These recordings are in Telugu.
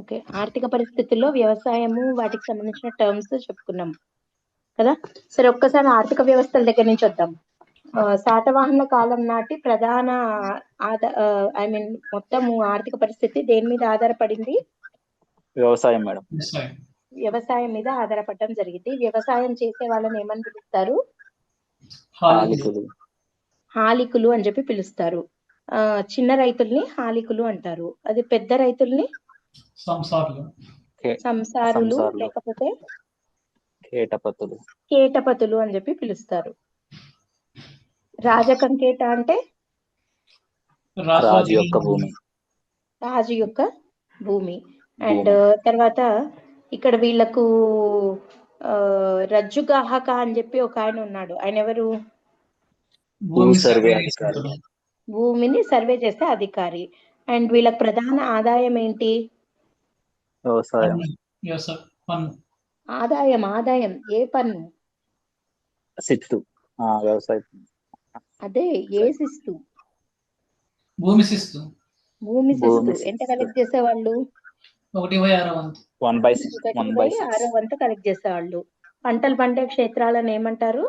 ఓకే. ఆర్థిక పరిస్థితుల్లో వ్యవసాయము వాటికి సంబంధించిన టర్మ్స్ చెప్పుకున్నాం కదా. సరే, ఒక్కసారి ఆర్థిక వ్యవస్థల దగ్గర నుంచి వద్దాం. శాతవాహనుల కాలం నాటి ప్రధాన మొత్తము ఆర్థిక పరిస్థితి దేని మీద ఆధారపడింది? వ్యవసాయం మేడం. వ్యవసాయం మీద ఆధారపడడం జరిగింది. వ్యవసాయం చేసే వాళ్ళని ఏమని పిలుస్తారు? హాలికులు అని చెప్పి పిలుస్తారు. చిన్న రైతుల్ని హాలికులు అంటారు. అది పెద్ద రైతుల్ని సంసారులు లేకపోతే కేటపతులు అని చెప్పి పిలుస్తారు. రాజకంకేట అంటే రాజు యొక్క భూమి. రాజు యొక్క భూమి. అండ్ తర్వాత ఇక్కడ వీళ్ళకు రజ్జుగాహక అని చెప్పి ఒక ఆయన ఉన్నాడు. ఆయన ఎవరు? భూమిని సర్వే చేసే అధికారి. అండ్ వీళ్ళకి ప్రధాన ఆదాయం ఏంటి? వ్యవసాయం. ఆదాయం ఏ పన్ను? శిస్తు. వ్యవసాయం. అదే ఏ శిస్తు? భూమి శిస్తు. ఎంత కలెక్ట్ చేసేవాళ్ళు? 1/6 కలెక్ట్ చేసేవాళ్ళు. పంటలు పండే క్షేత్రాలను ఏమంటారు?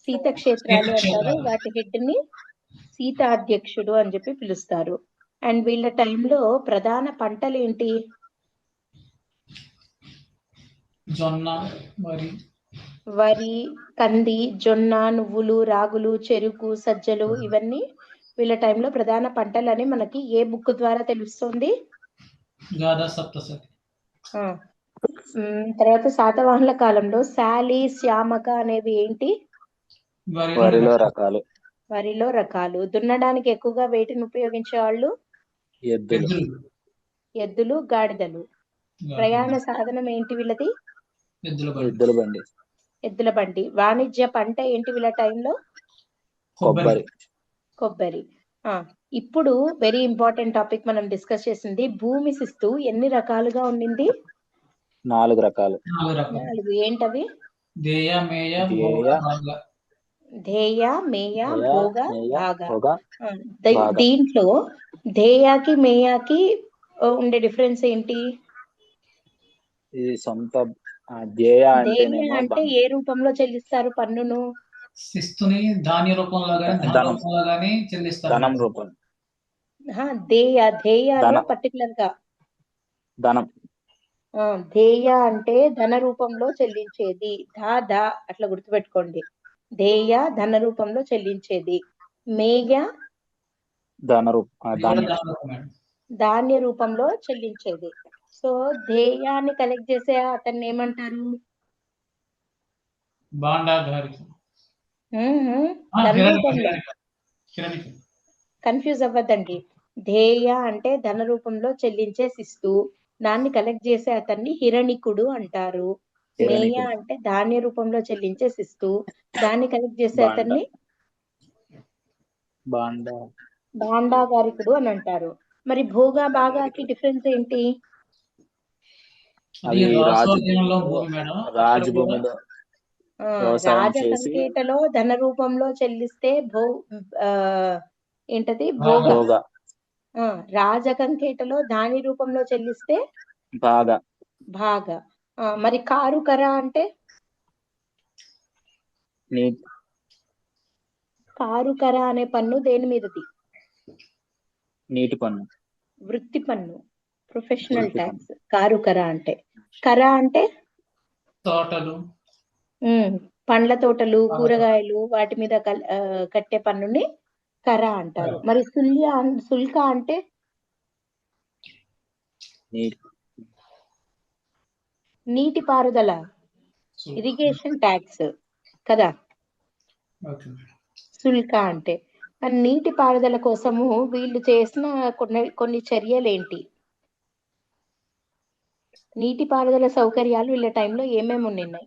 శీత క్షేత్రాలు అంటారు. వాటి హెడ్ ని శీతాధ్యక్షుడు అని చెప్పి పిలుస్తారు. అండ్ వీళ్ళ టైంలో ప్రధాన పంటలు ఏంటి? జొన్న, వరి, కంది, జొన్న, నువ్వులు, రాగులు, చెరుకు, సజ్జలు, ఇవన్నీ వీళ్ళ టైంలో ప్రధాన పంటలని మనకి ఏ బుక్ ద్వారా తెలుస్తుంది? తర్వాత శాతవాహనుల కాలంలో శాలి, శ్యామక అనేవి ఏంటి? వరిలో రకాలు. దున్నడానికి ఎక్కువగా వేటిని ఉపయోగించేవాళ్ళు? ఎద్దులు, గాడిదలు. ప్రయాణ సాధనం ఏంటి వీళ్ళది? ఎద్దుల బండి. వాణిజ్య పంట ఏంటి వీళ్ళ టైంలో? కొబ్బరి. ఇప్పుడు వెరీ ఇంపార్టెంట్ టాపిక్ మనం డిస్కస్ చేసింది. భూమి శిస్తు ఎన్ని రకాలుగా ఉండింది? 4 రకాలు. 4. ఏంటవి? ధేయ, మేయ, భోగ, భాగ. దీంట్లో ధేయాకి మేయాకి ఉండే డిఫరెన్స్ ఏంటి? ధేయ అంటే ఏ రూపంలో చెల్లిస్తారు పన్నును? శిస్తుని ధాన్య రూపంలో గాని చెల్లిస్తారు. ధనం రూపం. ధేయాలో పర్టికులర్ గా ధనం. ధేయ అంటే ధన రూపంలో చెల్లించేది. ధా అట్లా గుర్తుపెట్టుకోండి. ధేయ ధన రూపంలో చెల్లించేది. మేయ ధాన్య రూపంలో చెల్లించేది. సో ధేయాన్ని కలెక్ట్ చేసే అతన్ని ఏమంటారు? కన్ఫ్యూజ్ అవ్వద్దండి. ధేయ అంటే ధన రూపంలో చెల్లించే శిస్తు. దాన్ని కలెక్ట్ చేసే అతన్ని హిరణికుడు అంటారు. మేయ అంటే ధాన్య రూపంలో చెల్లించే శిస్తు. దాన్ని కలెక్ట్ చేసే అతన్ని భాండాగారికుడు అని అంటారు. మరి భోగ, భాగాకి డిఫరెన్స్ ఏంటి? రాజసంకేటలో ధన రూపంలో చెల్లిస్తే ఏంటది? భోగ. రాజకంకేటలో ధాన్య రూపంలో చెల్లిస్తే భాగ. మరి కారుకర అంటే? కారుకర అనే పన్ను దేని మీదది? నీటి పన్ను. వృత్తి పన్ను, ప్రొఫెషనల్ ట్యాక్స్. కారుకర అంటే. కర అంటే తోటలు, పండ్ల తోటలు, కూరగాయలు, వాటి మీద కట్టే పన్నుని కర అంటారు. మరి శుల్క అంటే? నీటి పారుదల, ఇరిగేషన్ ట్యాక్స్ కదా శుల్క అంటే. మరి నీటి పారుదల కోసము వీళ్ళు చేసిన కొన్ని చర్యలు ఏంటి? నీటి పారుదల సౌకర్యాలు వీళ్ళ టైంలో ఏమేమి ఉన్నాయి?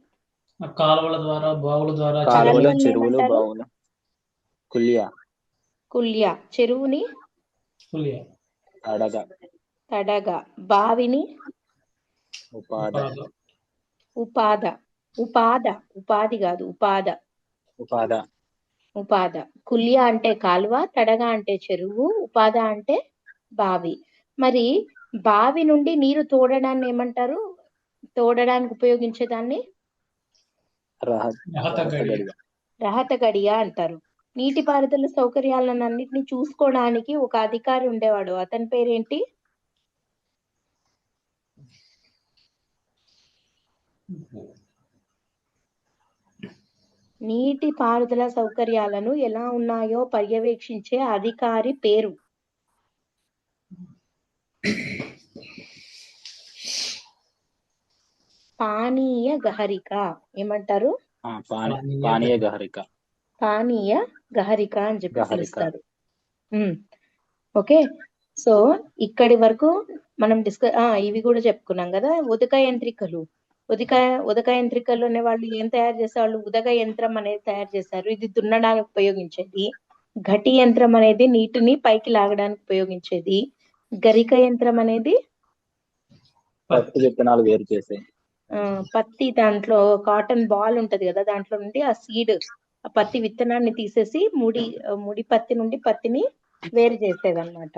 కాలువల ద్వారా, బావుల ద్వారా. చెరువులు, బావులు. కుల్య. చెరువుని తడగ. బావిని ఉపాధి కాదు, ఉపాద. కుల్య అంటే కాలువ, తడగ అంటే చెరువు, ఉపాద అంటే బావి. మరి బావి నుండి నీరు తోడడాన్ని ఏమంటారు? తోడడానికి ఉపయోగించేదాన్ని రహతగడియ. రహత గడియ అంటారు. నీటిపారుదల సౌకర్యాలన్నింటినీ చూసుకోవడానికి ఒక అధికారి ఉండేవాడు. అతని పేరేంటి? నీటి పారుదల సౌకర్యాలను ఎలా ఉన్నాయో పర్యవేక్షించే అధికారి పేరు? పానీయ గహరిక. ఏమంటారు? పానీయ గహరిక. పానీయ గహరిక అని చెప్పి గహరిక. పిలుస్తారు. ఓకే, సో ఇక్కడి వరకు మనం ఇవి కూడా చెప్పుకున్నాం కదా. ఉదక యంత్రికలు. ఉదక యంత్రికలు అనే వాళ్ళు ఏం తయారు చేసేవాళ్ళు? ఉదక యంత్రం అనేది తయారు చేశారు. ఇది దున్నడానికి ఉపయోగించేది. ఘటి యంత్రం అనేది నీటిని పైకి లాగడానికి ఉపయోగించేది. గరిక యంత్రం అనేది పత్తి విత్తనాలు వేరు చేసే. పత్తి, దాంట్లో కాటన్ బాల్ ఉంటది కదా, దాంట్లో నుండి ఆ సీడ్, ఆ పత్తి విత్తనాన్ని తీసేసి ముడి పత్తి నుండి పత్తిని వేరు చేసేది అనమాట.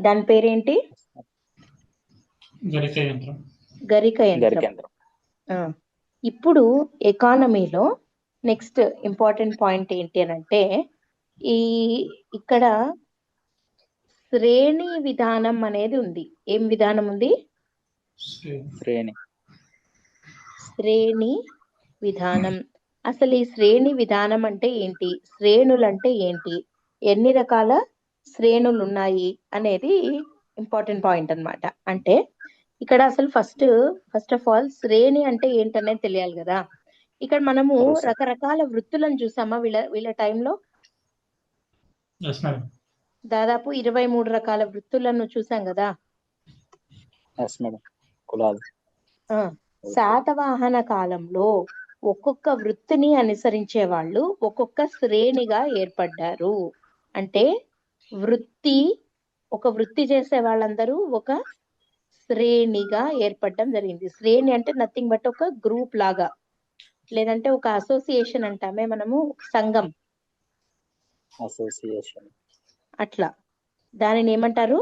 దాని పేరేంటి? గరిక యంత్రం. గరిక యంత్రం. ఇప్పుడు ఎకానమీలో నెక్స్ట్ ఇంపార్టెంట్ పాయింట్ ఏంటి అని అంటే, ఇక్కడ శ్రేణి విధానం అనేది ఉంది. ఏం విధానం ఉంది? శ్రేణి విధానం. అసలు ఈ శ్రేణి విధానం అంటే ఏంటి? శ్రేణులు అంటే ఏంటి? ఎన్ని రకాల శ్రేణులు ఉన్నాయి అనేది ఇంపార్టెంట్ పాయింట్ అన్నమాట. అంటే ఇక్కడ అసలు ఫస్ట్ ఆఫ్ ఆల్ శ్రేణి అంటే ఏంటనేది తెలియాలి కదా. ఇక్కడ మనము రకరకాల వృత్తులను చూసామా వీళ్ళ టైంలో? దాదాపు 23 రకాల వృత్తులను చూసాం కదా. శాతవాహన కాలంలో ఒక్కొక్క వృత్తిని అనుసరించే వాళ్ళు ఒక్కొక్క శ్రేణిగా ఏర్పడ్డారు. అంటే ఒక వృత్తి చేసే వాళ్ళందరూ ఒక శ్రేణిగా ఏర్పడడం జరిగింది. శ్రేణి అంటే నథింగ్ బట్ ఒక గ్రూప్ లాగా, లేదంటే ఒక అసోసియేషన్ అంటామే మనము, సంఘం, అసోసియేషన్. అట్లా దానిని ఏమంటారు?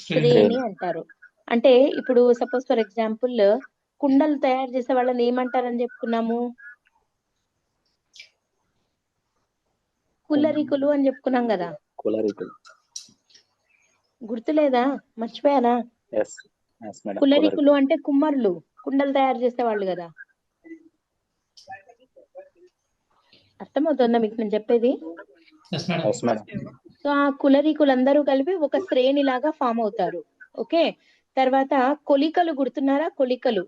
శ్రేణి అంటారు. అంటే ఇప్పుడు సపోజ్ ఫర్ ఎగ్జాంపుల్ కుండలు తయారు చేసే వాళ్ళని ఏమంటారని చెప్పుకున్నాము? కుల్లరికులు అని చెప్పుకున్నాం కదా. గుర్తులేదా? మర్చిపోయారా? కుల్లరికులు అంటే కుమ్మరులు, కుండలు తయారు చేసేవాళ్ళు కదా. అర్థమవుతుందా మీకు నేను చెప్పేది? సో ఆ కులరీకులందరూ కలిపి ఒక శ్రేణి లాగా ఫామ్ అవుతారు. ఓకే, తర్వాత కొలికలు గుర్తున్నారా? కొలికలు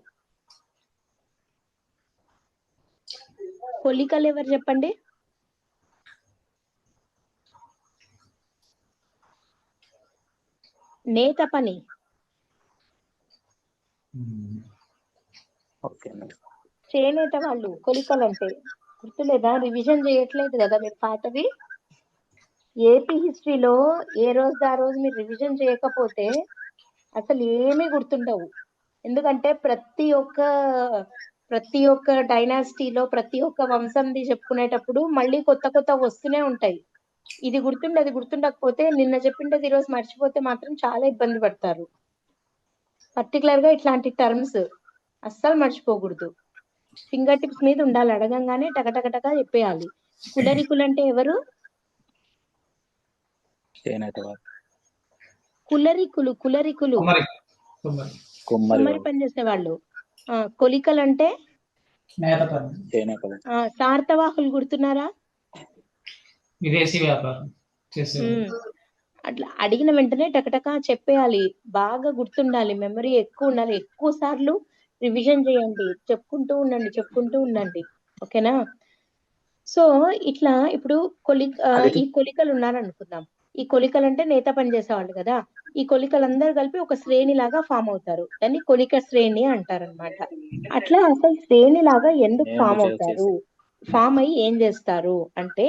ఎవరు చెప్పండి? నేత పని. చేనేత వాళ్ళు కొలికలు అంటే గుర్తులేదా? రివిజన్ చేయట్లేదు కదా మీరు పాతవి. ఏపీ హిస్టరీలో ఏ రోజు ఆ రోజు మీరు రివిజన్ చేయకపోతే అసలు ఏమీ గుర్తుండవు. ఎందుకంటే ప్రతి ఒక్క డైనాసిటీలో ప్రతి ఒక్క వంశంది చెప్పుకునేటప్పుడు మళ్ళీ కొత్త వస్తూనే ఉంటాయి. ఇది గుర్తుండి అది గుర్తుండకపోతే, నిన్న చెప్పిండేది ఈరోజు మర్చిపోతే మాత్రం చాలా ఇబ్బంది పడతారు. పర్టికులర్ గా ఇట్లాంటి టర్మ్స్ అస్సలు మర్చిపోకూడదు. ఫింగర్ టిప్స్ మీద ఉండాలి. అడగంగానే టకటక చెప్పేయాలి. కులరికులు అంటే ఎవరు? కులరికులు కుమ్మరి పని చేసేవాళ్ళు. కొలికలు అంటే సార్థవాహులు. గుర్తున్నారా? విదేశీ వ్యాపారం అట్లా అడిగిన వెంటనే టకటక చెప్పేయాలి. బాగా గుర్తుండాలి. మెమరీ ఎక్కువ ఉండాలి. ఎక్కువ సార్లు రివిజన్ చేయండి. చెప్పుకుంటూ ఉండండి. ఓకేనా? సో ఇట్లా ఇప్పుడు ఈ కొలికలు ఉన్నారనుకుందాం. ఈ కొలికలు అంటే నేత పని చేసేవాళ్ళు కదా. ఈ కొలికలందరూ కలిపి ఒక శ్రేణి లాగా ఫామ్ అవుతారు. దాన్ని కొలిక శ్రేణి అంటారనమాట. అట్లా అసలు శ్రేణి లాగా ఎందుకు ఫామ్ అవుతారు? ఫామ్ అయ్యి ఏం చేస్తారు అంటే,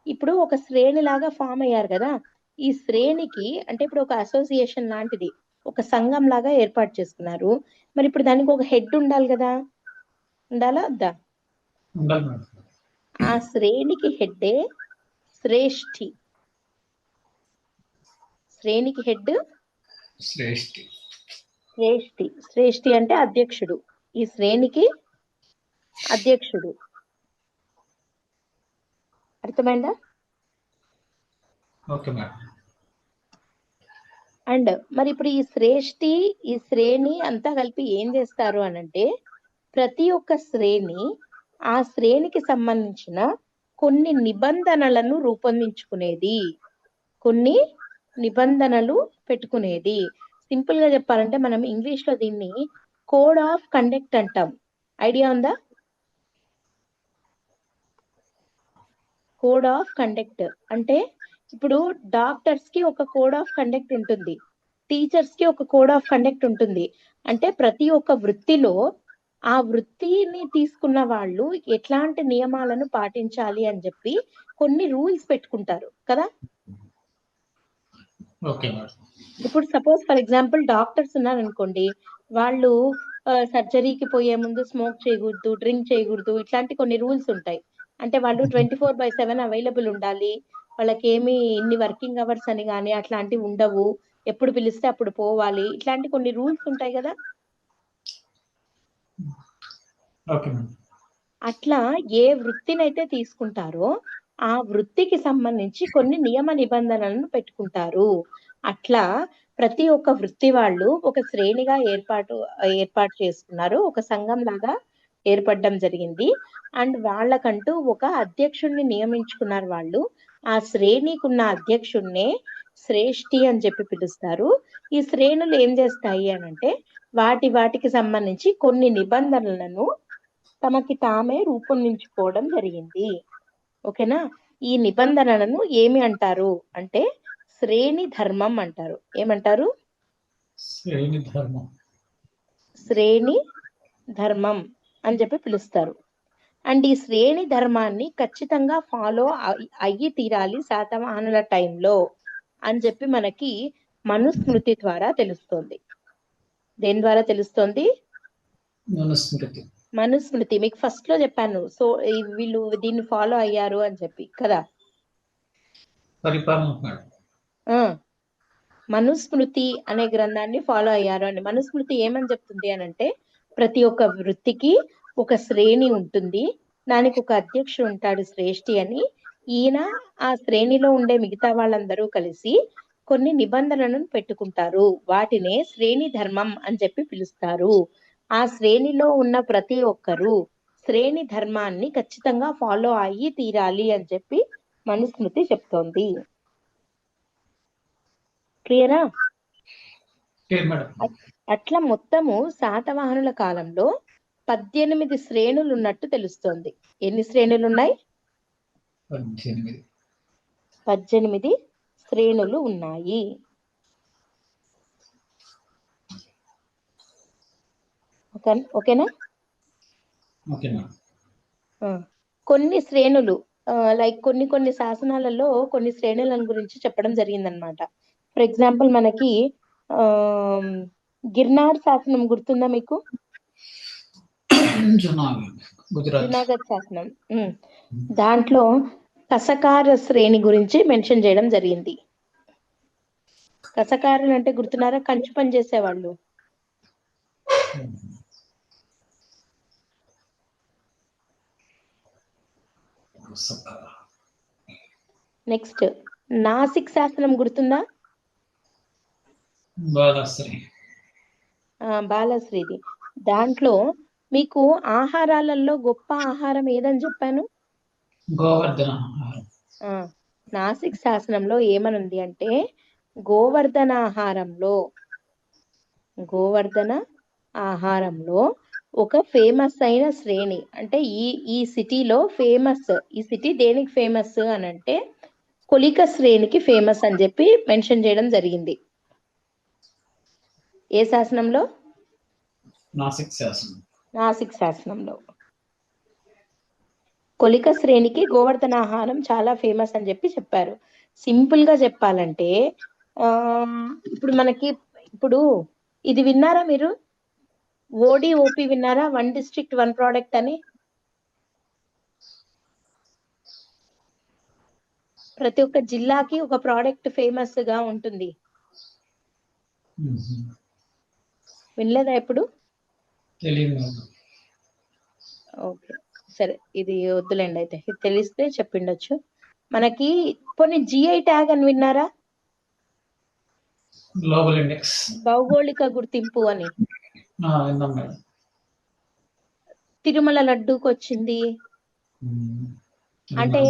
ఇప్పుడు ఒక శ్రేణి లాగా ఫామ్ అయ్యారు కదా. ఈ శ్రేణికి అంటే ఇప్పుడు ఒక అసోసియేషన్ లాంటిది, ఒక సంఘం లాగా ఏర్పాటు చేసుకున్నారు. మరి ఇప్పుడు దానికి ఒక హెడ్ ఉండాలి కదా. ఉండాలా వద్దా? ఆ శ్రేణికి హెడ్డే శ్రేష్ఠి. శ్రేణికి హెడ్ శ్రేష్ఠి. శ్రేష్ఠి. శ్రేష్ఠి అంటే అధ్యక్షుడు. ఈ శ్రేణికి అధ్యక్షుడు. అర్థమైందా? Okay madam. అండ్ మరి ఇప్పుడు ఈ శ్రేష్ఠి, ఈ శ్రేణి అంతా కలిపి ఏం చేస్తారు అనంటే, ప్రతి ఒక్క శ్రేణి ఆ శ్రేణికి సంబంధించిన కొన్ని నిబంధనలను రూపొందించుకునేది, కొన్ని నిబంధనలు పెట్టుకునేది. సింపుల్ గా చెప్పాలంటే మనం ఇంగ్లీష్ లో దీన్ని కోడ్ ఆఫ్ కండక్ట్ అంటాం. ఐడియా ఉందా? కోడ్ ఆఫ్ కండక్ట్ అంటే ఇప్పుడు డాక్టర్స్ కి ఒక కోడ్ ఆఫ్ కండక్ట్ ఉంటుంది, టీచర్స్ కి ఒక కోడ్ ఆఫ్ కండక్ట్ ఉంటుంది. అంటే ప్రతి ఒక్క వృత్తిలో ఆ వృత్తిని తీసుకున్న వాళ్ళు ఎట్లాంటి నియమాలను పాటించాలి అని చెప్పి కొన్ని రూల్స్ పెట్టుకుంటారు కదా. Okay madam. ఇప్పుడు సపోజ్ ఫర్ ఎగ్జాంపుల్ డాక్టర్స్ ఉన్నారనుకోండి, వాళ్ళు సర్జరీకి పోయే ముందు స్మోక్ చేయకూడదు, డ్రింక్ చేయకూడదు, ఇట్లాంటి కొన్ని రూల్స్ ఉంటాయి. అంటే వాళ్ళు 24/7 అవైలబుల్ ఉండాలి, వాళ్ళకి ఏమి ఇన్ని వర్కింగ్ అవర్స్ అని కానీ అట్లాంటివి ఉండవు, ఎప్పుడు పిలిస్తే అప్పుడు పోవాలి, ఇట్లాంటి కొన్ని రూల్స్ ఉంటాయి కదా. Okay madam. అట్లా ఏ వృత్తినైతే తీసుకుంటారో ఆ వృత్తికి సంబంధించి కొన్ని నియమ నిబంధనలను పెట్టుకుంటారు. అట్లా ప్రతి ఒక్క వృత్తి వాళ్ళు ఒక శ్రేణిగా ఏర్పాటు చేసుకున్నారు, ఒక సంఘం లాగా ఏర్పడడం జరిగింది. అండ్ వాళ్ళకంటూ ఒక అధ్యక్షుడిని నియమించుకున్నారు వాళ్ళు. ఆ శ్రేణికి ఉన్న అధ్యక్షుడినే శ్రేష్ఠి అని చెప్పి పిలుస్తారు. ఈ శ్రేణులు ఏం చేస్తాయి అనంటే వాటికి సంబంధించి కొన్ని నిబంధనలను తమకి తామే రూపొందించుకోవడం జరిగింది. ఓకేనా? ఈ నిబంధనలను ఏమి అంటారు అంటే శ్రేణి ధర్మం అంటారు. ఏమంటారు? శ్రేణి ధర్మం. శ్రేణి ధర్మం అని చెప్పి పిలుస్తారు. అండ్ ఈ శ్రేణి ధర్మాన్ని ఖచ్చితంగా ఫాలో అయ్యి తీరాలి శాతవాహనుల టైంలో అని చెప్పి మనకి మనుస్మృతి ద్వారా తెలుస్తుంది. దేని ద్వారా తెలుస్తుంది? మనుస్మృతి. మనుస్మృతి. మీకు ఫస్ట్ లో చెప్పాను, సో వీళ్ళు దీన్ని ఫాలో అయ్యారు అని చెప్పి కదా. పరిపాలన మేడం. మనుస్మృతి అనే గ్రంథాన్ని ఫాలో అయ్యారు అని. మనుస్మృతి ఏమని చెప్తుంది అనంటే ప్రతి ఒక్క వృత్తికి ఒక శ్రేణి ఉంటుంది, దానికి ఒక అధ్యక్షుడు ఉంటాడు శ్రేష్ఠి అని. ఈయన ఆ శ్రేణిలో ఉండే మిగతా వాళ్ళందరూ కలిసి కొన్ని నిబంధనలను పెట్టుకుంటారు, వాటినే శ్రేణి ధర్మం అని చెప్పి పిలుస్తారు. ఆ శ్రేణిలో ఉన్న ప్రతి ఒక్కరూ శ్రేణి ధర్మాన్ని ఖచ్చితంగా ఫాలో అయ్యి తీరాలి అని చెప్పి మనుస్మృతి చెప్తోంది. క్లియరా? అట్లా మొత్తము శాతవాహనుల కాలంలో 18 శ్రేణులు ఉన్నట్టు తెలుస్తోంది. ఎన్ని శ్రేణులు ఉన్నాయి? 18 శ్రేణులు ఉన్నాయి. ఓకేనా? కొన్ని శ్రేణులు లైక్ కొన్ని శాసనాలలో కొన్ని శ్రేణులను గురించి చెప్పడం జరిగిందనమాట. ఫర్ ఎగ్జాంపుల్ మనకి గిర్నార్ శాసనం గుర్తుందా మీకు? జునాగఢ్ శాసనం. దాంట్లో కసకార శ్రేణి గురించి మెన్షన్ చేయడం జరిగింది. కసకారులు అంటే గుర్తున్నారా? కంచు పని చేసేవాళ్ళు. నెక్స్ట్ నాసిక్ శాసనం గుర్తుందా? బాలశ్రీది. దాంట్లో మీకు ఆహారాలలో గొప్ప ఆహారం ఏదని చెప్పాను? గోవర్ధన. నాసిక్ శాసనంలో ఏమనుంది అంటే గోవర్ధన ఆహారంలో ఒక ఫేమస్ అయిన శ్రేణి అంటే ఈ సిటీలో ఫేమస్, ఈ సిటీ దేనికి ఫేమస్ అని అంటే కొలిక శ్రేణికి ఫేమస్ అని చెప్పి మెన్షన్ చేయడం జరిగింది. ఏ శాసనంలో? నాసిక్ శాసనంలో కొలిక శ్రేణికి గోవర్ధన ఆహారం చాలా ఫేమస్ అని చెప్పి చెప్పారు. సింపుల్ గా చెప్పాలంటే ఇప్పుడు ఇది విన్నారా మీరు? ODOP విన్నారా? 1 district 1 product అని. ప్రతి ఒక్క జిల్లాకి ఒక ప్రోడక్ట్ ఫేమస్ గా ఉంటుంది. వినలేదా ఎప్పుడు? తెలియదు మేడం. ఓకే, సరే, ఇది వద్దులేండి అయితే. ఇది తెలిస్తే చెప్పిండొచ్చు. మనకి కొన్ని జిఐ ట్యాగ్ అని విన్నారా? గ్లోబల్ ఇండెక్స్ భౌగోళిక గుర్తింపు అని. విన్నాం మేడం. తిరుమల లడ్డూకి వచ్చింది. అంటే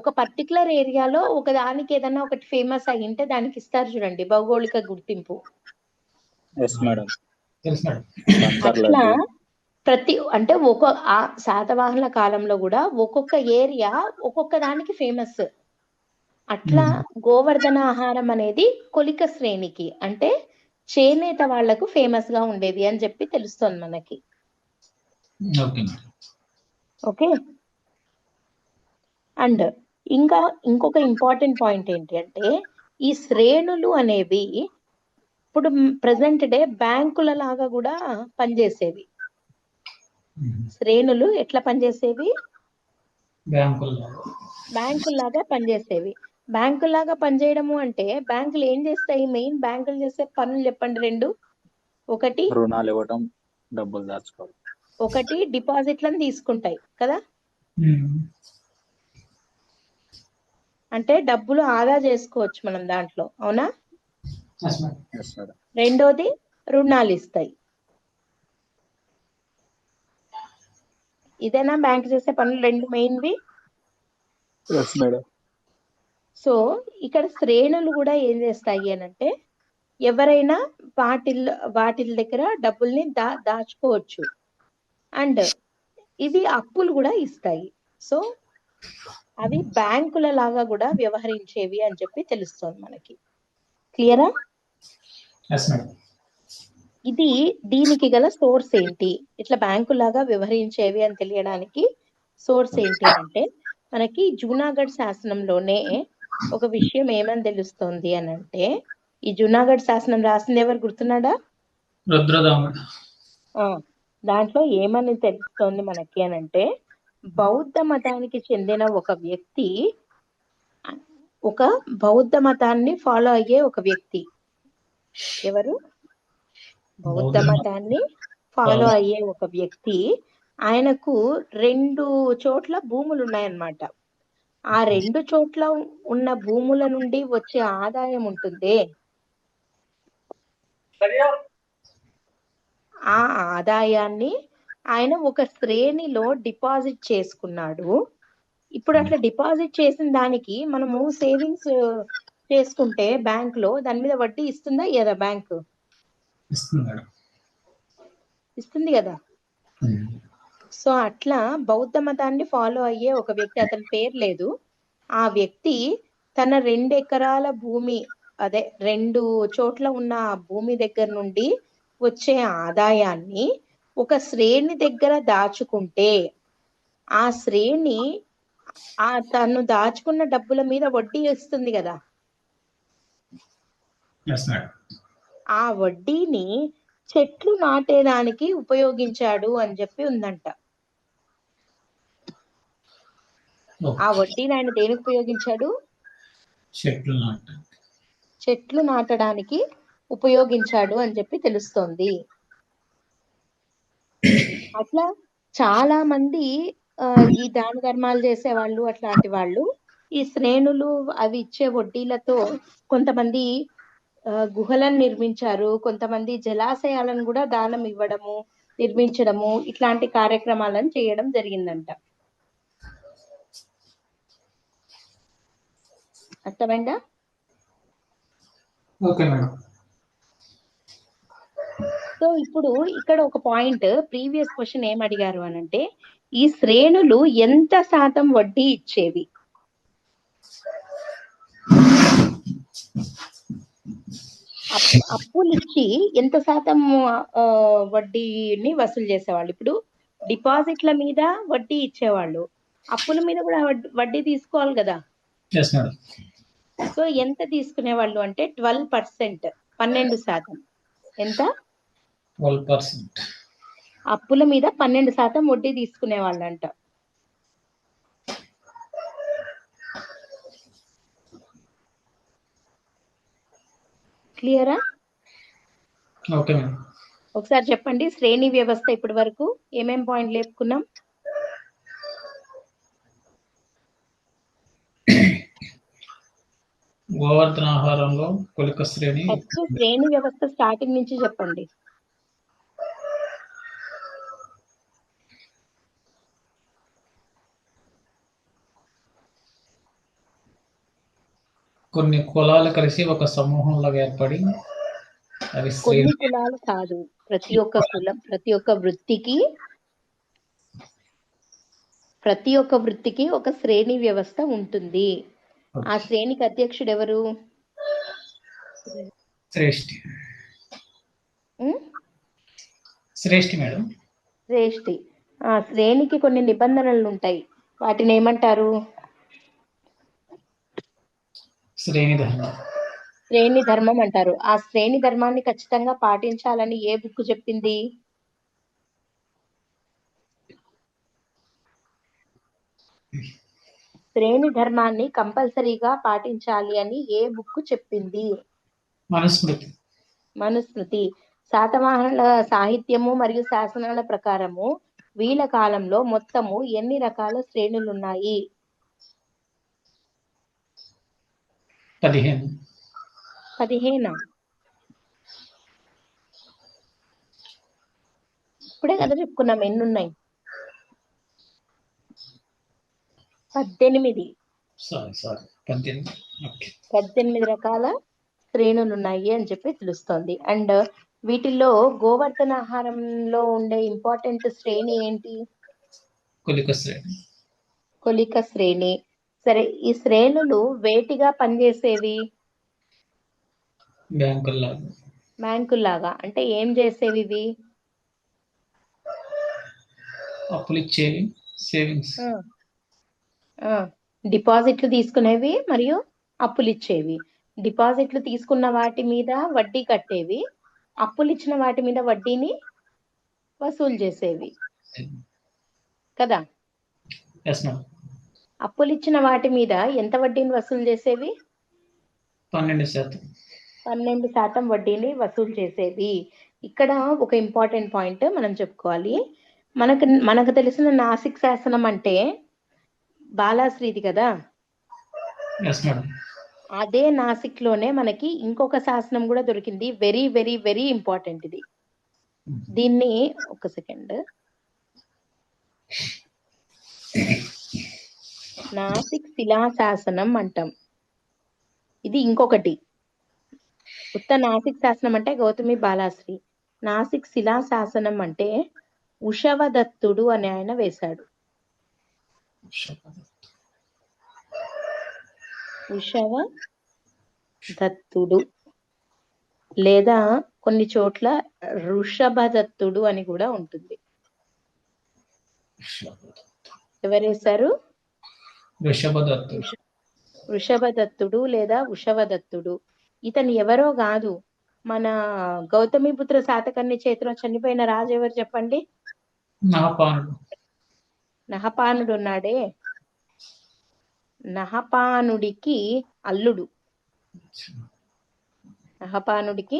ఒక పర్టికులర్ ఏరియాలో ఒక దానికి ఏదైనా ఒకటి ఫేమస్ అయ్యింటే దానికి ఇస్తారు చూడండి భౌగోళిక గుర్తింపు. Yes madam. తెలుసు మేడం. అట్లా అంటే ఆ శాతవాహనుల కాలంలో కూడా ఒక్కొక్క ఏరియా ఒక్కొక్క దానికి ఫేమస్. అట్లా గోవర్ధన ఆహారం అనేది కొలిక శ్రేణికి అంటే చేనేత వాళ్లకు ఫేమస్ గా ఉండేది అని చెప్పి తెలుస్తోంది మనకి. ఓకే. అండ్ ఇంకొక ఇంపార్టెంట్ పాయింట్ ఏంటి అంటే ఈ శ్రేణులు అనేవి ఇప్పుడు ప్రెసెంట్ డే బ్యాంకుల లాగా కూడా పనిచేసేవి. శ్రేణులు ఎట్లా పనిచేసేవి? బ్యాంకుల్లాగా పనిచేసేవి. బ్యాంకుల్లాగా పనిచేయడము అంటే బ్యాంకులు ఏం చేస్తాయి? మెయిన్ బ్యాంకులు చేసే పనులు చెప్పండి రెండు. ఒకటి రుణాలు ఇవ్వటం, డబ్బులు దాచుకోవడం. ఒకటి డిపాజిట్లను తీసుకుంటాయి కదా, అంటే డబ్బులు ఆదా చేసుకోవచ్చు మనం దాంట్లో, అవునా? రెండోది రుణాలు ఇస్తాయి. ఇదేనా బ్యాంక్ చేసే పనులు రెండు మెయిన్వి? సో ఇక్కడ శ్రేణులు కూడా ఏం చేస్తాయి అనంటే ఎవరైనా వాటి దగ్గర డబ్బుల్ని దాచుకోవచ్చు. అండ్ ఇది అప్పులు కూడా ఇస్తాయి. సో అవి బ్యాంకుల లాగా కూడా వ్యవహరించేవి అని చెప్పి తెలుస్తుంది మనకి. క్లియరా? దీనికి గల సోర్స్ ఏంటి? ఇట్లా బ్యాంకులాగా వ్యవహరించేవి అని తెలియడానికి సోర్స్ ఏంటి అంటే మనకి జూనాగఢ్ శాసనంలోనే ఒక విషయం ఏమని తెలుస్తోంది అని అంటే, ఈ జూనాగఢ్ శాసనం రాసింది ఎవరు గుర్తున్నాడా? రుద్రదాముడు. దాంట్లో ఏమని తెలుస్తోంది మనకి అని అంటే బౌద్ధ మతానికి చెందిన ఒక వ్యక్తి, ఒక బౌద్ధ మతాన్ని ఫాలో అయ్యే ఒక వ్యక్తి. ఎవరు? బౌద్ధ మతాన్ని ఫాలో అయ్యే ఒక వ్యక్తి. ఆయనకు 2 చోట్ల భూములు ఉన్నాయన్నమాట. ఆ 2 చోట్ల ఉన్న భూముల నుండి వచ్చే ఆదాయం ఉంటుందే, ఆ ఆదాయాన్ని ఆయన ఒక శ్రేణిలో డిపాజిట్ చేసుకున్నాడు. ఇప్పుడు అట్లా డిపాజిట్ చేసిన దానికి మనము సేవింగ్స్ చేసుకుంటే బ్యాంక్ లో దాని మీద వడ్డీ ఇస్తుందా లేదా? బ్యాంకు ఇస్తుంది కదా. సో అట్లా బౌద్ధ మతాన్ని ఫాలో అయ్యే ఒక వ్యక్తి, అతని పేరు లేదు, ఆ వ్యక్తి తన 2 ఎకరాల భూమి, అదే 2 చోట్ల ఉన్న భూమి దగ్గర నుండి వచ్చే ఆదాయాన్ని ఒక శ్రేణి దగ్గర దాచుకుంటే ఆ శ్రేణి తను దాచుకున్న డబ్బుల మీద వడ్డీ ఇస్తుంది కదా. ఆ వడ్డీని చెట్లు నాటేదానికి ఉపయోగించాడు అని చెప్పి ఉందంట. ఆ వడ్డీని ఆయన దేనికి ఉపయోగించాడు? చెట్లు నాటడానికి ఉపయోగించాడు అని చెప్పి తెలుస్తోంది. అట్లా చాలా మంది ఈ దాన ధర్మాలు చేసే వాళ్ళు, అట్లాంటి వాళ్ళు ఈ శ్రేణులు అవి ఇచ్చే వడ్డీలతో కొంతమంది గుహలను నిర్మించారు, కొంతమంది జలాశయాలను కూడా దానం ఇవ్వడము, నిర్మించడము, ఇట్లాంటి కార్యక్రమాలను చేయడం జరిగిందంట. అర్థమైందా? Okay madam. సో ఇప్పుడు ఇక్కడ ఒక పాయింట్, ప్రీవియస్ క్వశ్చన్ ఏం అడిగారు అనంటే ఈ శ్రేణులు ఎంత శాతం వడ్డీ ఇచ్చేవి? అప్పులు ఇచ్చి ఎంత శాతం వడ్డీని వసూలు చేసేవాళ్ళు? ఇప్పుడు డిపాజిట్ల మీద వడ్డీ ఇచ్చేవాళ్ళు, అప్పుల మీద కూడా వడ్డీ తీసుకోవాలి కదా. సో ఎంత తీసుకునేవాళ్ళు అంటే 12%, 12%. ఎంత? 12%. అప్పుల మీద 12% వడ్డీ తీసుకునేవాళ్ళంట. క్లియరా? Okay madam. ఒకసారి చెప్పండి, శ్రేణి వ్యవస్థ ఇప్పటి వరకు ఏమేం పాయింట్లు చెప్పుకున్నాం? గోవర్ధన ఆహారంలో కొలిక శ్రేణి ఫస్ట్ శ్రేణి వ్యవస్థ స్టార్టింగ్ నుంచి చెప్పండి. కొన్ని కులాలు కలిసి ఒక సమూహంలాగా ఏర్పడి అవి కొన్ని శ్రేణి. కులాలు కాదు, ప్రతి ఒక్క కులం, ప్రతి ఒక్క వృత్తికి ఒక శ్రేణి వ్యవస్థ ఉంటుంది. ఆ శ్రేణికి అధ్యక్షుడు ఎవరు? శ్రేష్ఠి. ఉం? శ్రేష్ఠి మేడం. శ్రేష్ఠి. ఆ శ్రేణికి కొన్ని నిబంధనలు ఉంటాయి, వాటిని ఏమంటారు? శ్రేణి ధర్మం. శ్రేణి ధర్మం అంటారు. ఆ శ్రేణి ధర్మాన్ని ఖచ్చితంగా పాటించాలని ఏ బుక్ చెప్పింది? శ్రేణి ధర్మాన్ని కంపల్సరీగా పాటించాలి అని ఏ బుక్ చెప్పింది? మనుస్మృతి. మనుస్మృతి. శాతవాహనుల సాహిత్యము మరియు శాసనాల ప్రకారము వీళ్ళ కాలంలో మొత్తము ఎన్ని రకాల శ్రేణులు ఉన్నాయి? 15. 15. ఇప్పుడే కదా చెప్పుకున్నాం ఎన్ని ఉన్నాయి. 18. సారీ 18. ఓకే. 18 రకాల శ్రేణులు ఉన్నాయి అని చెప్పి తెలుస్తోంది. అండ్ వీటిల్లో గోవర్ధన ఆహారంలో ఉండే ఇంపార్టెంట్ శ్రేణి ఏంటి? కొలిక శ్రేణి. కొలిక శ్రేణి. సరే, ఈ శ్రేణులు వేటిగా పనిచేసేవి? బ్యాంకుల్లాగా. అంటే ఏం చేసేవి ఇవి? అప్పులు ఇచ్చేవి, సేవింగ్స్. డిపాజిట్లు తీసుకునేవి మరియు అప్పులు ఇచ్చేవి. డిపాజిట్లు తీసుకున్న వాటి మీద వడ్డీ కట్టేవి, అప్పులు ఇచ్చిన వాటి మీద వడ్డీని వసూలు చేసేవి కదా. అప్పులు ఇచ్చిన వాటి మీద ఎంత వడ్డీని వసూలు చేసేవి? 12%. 12% వడ్డీని వసూలు చేసేవి. ఇక్కడ ఒక ఇంపార్టెంట్ పాయింట్ మనం చెప్పుకోవాలి. మనకు తెలిసిన నాసిక్ శాసనం అంటే బాలాశ్రీది కదా. అదే నాసిక్ లోనే మనకి ఇంకొక శాసనం కూడా దొరికింది, వెరీ వెరీ వెరీ ఇంపార్టెంట్ ఇది. దీన్ని ఒక సెకండ్, నాసిక్ శిలాశాసనం అంటాం. ఇది ఇంకొకటి. ఉత్త నాసిక్ శాసనం అంటే గౌతమి బాలాశ్రీ. నాసిక్ శిలాశాసనం అంటే ఉషవదత్తుడు అనే ఆయన వేశాడు. ఉషవదత్తుడు లేదా కొన్ని చోట్ల ఋషభదత్తుడు అని కూడా ఉంటుంది. ఎవరేశారు? వృషభదత్తుడు లేదా ఉషవదత్తుడు. ఇతను ఎవరో కాదు, మన గౌతమిపుత్ర శాతకర్ణి చేతిలో చనిపోయిన రాజు ఎవరు చెప్పండి? నహపానుడు ఉన్నాడే, నహపానుడికి అల్లుడు. నహపానుడికి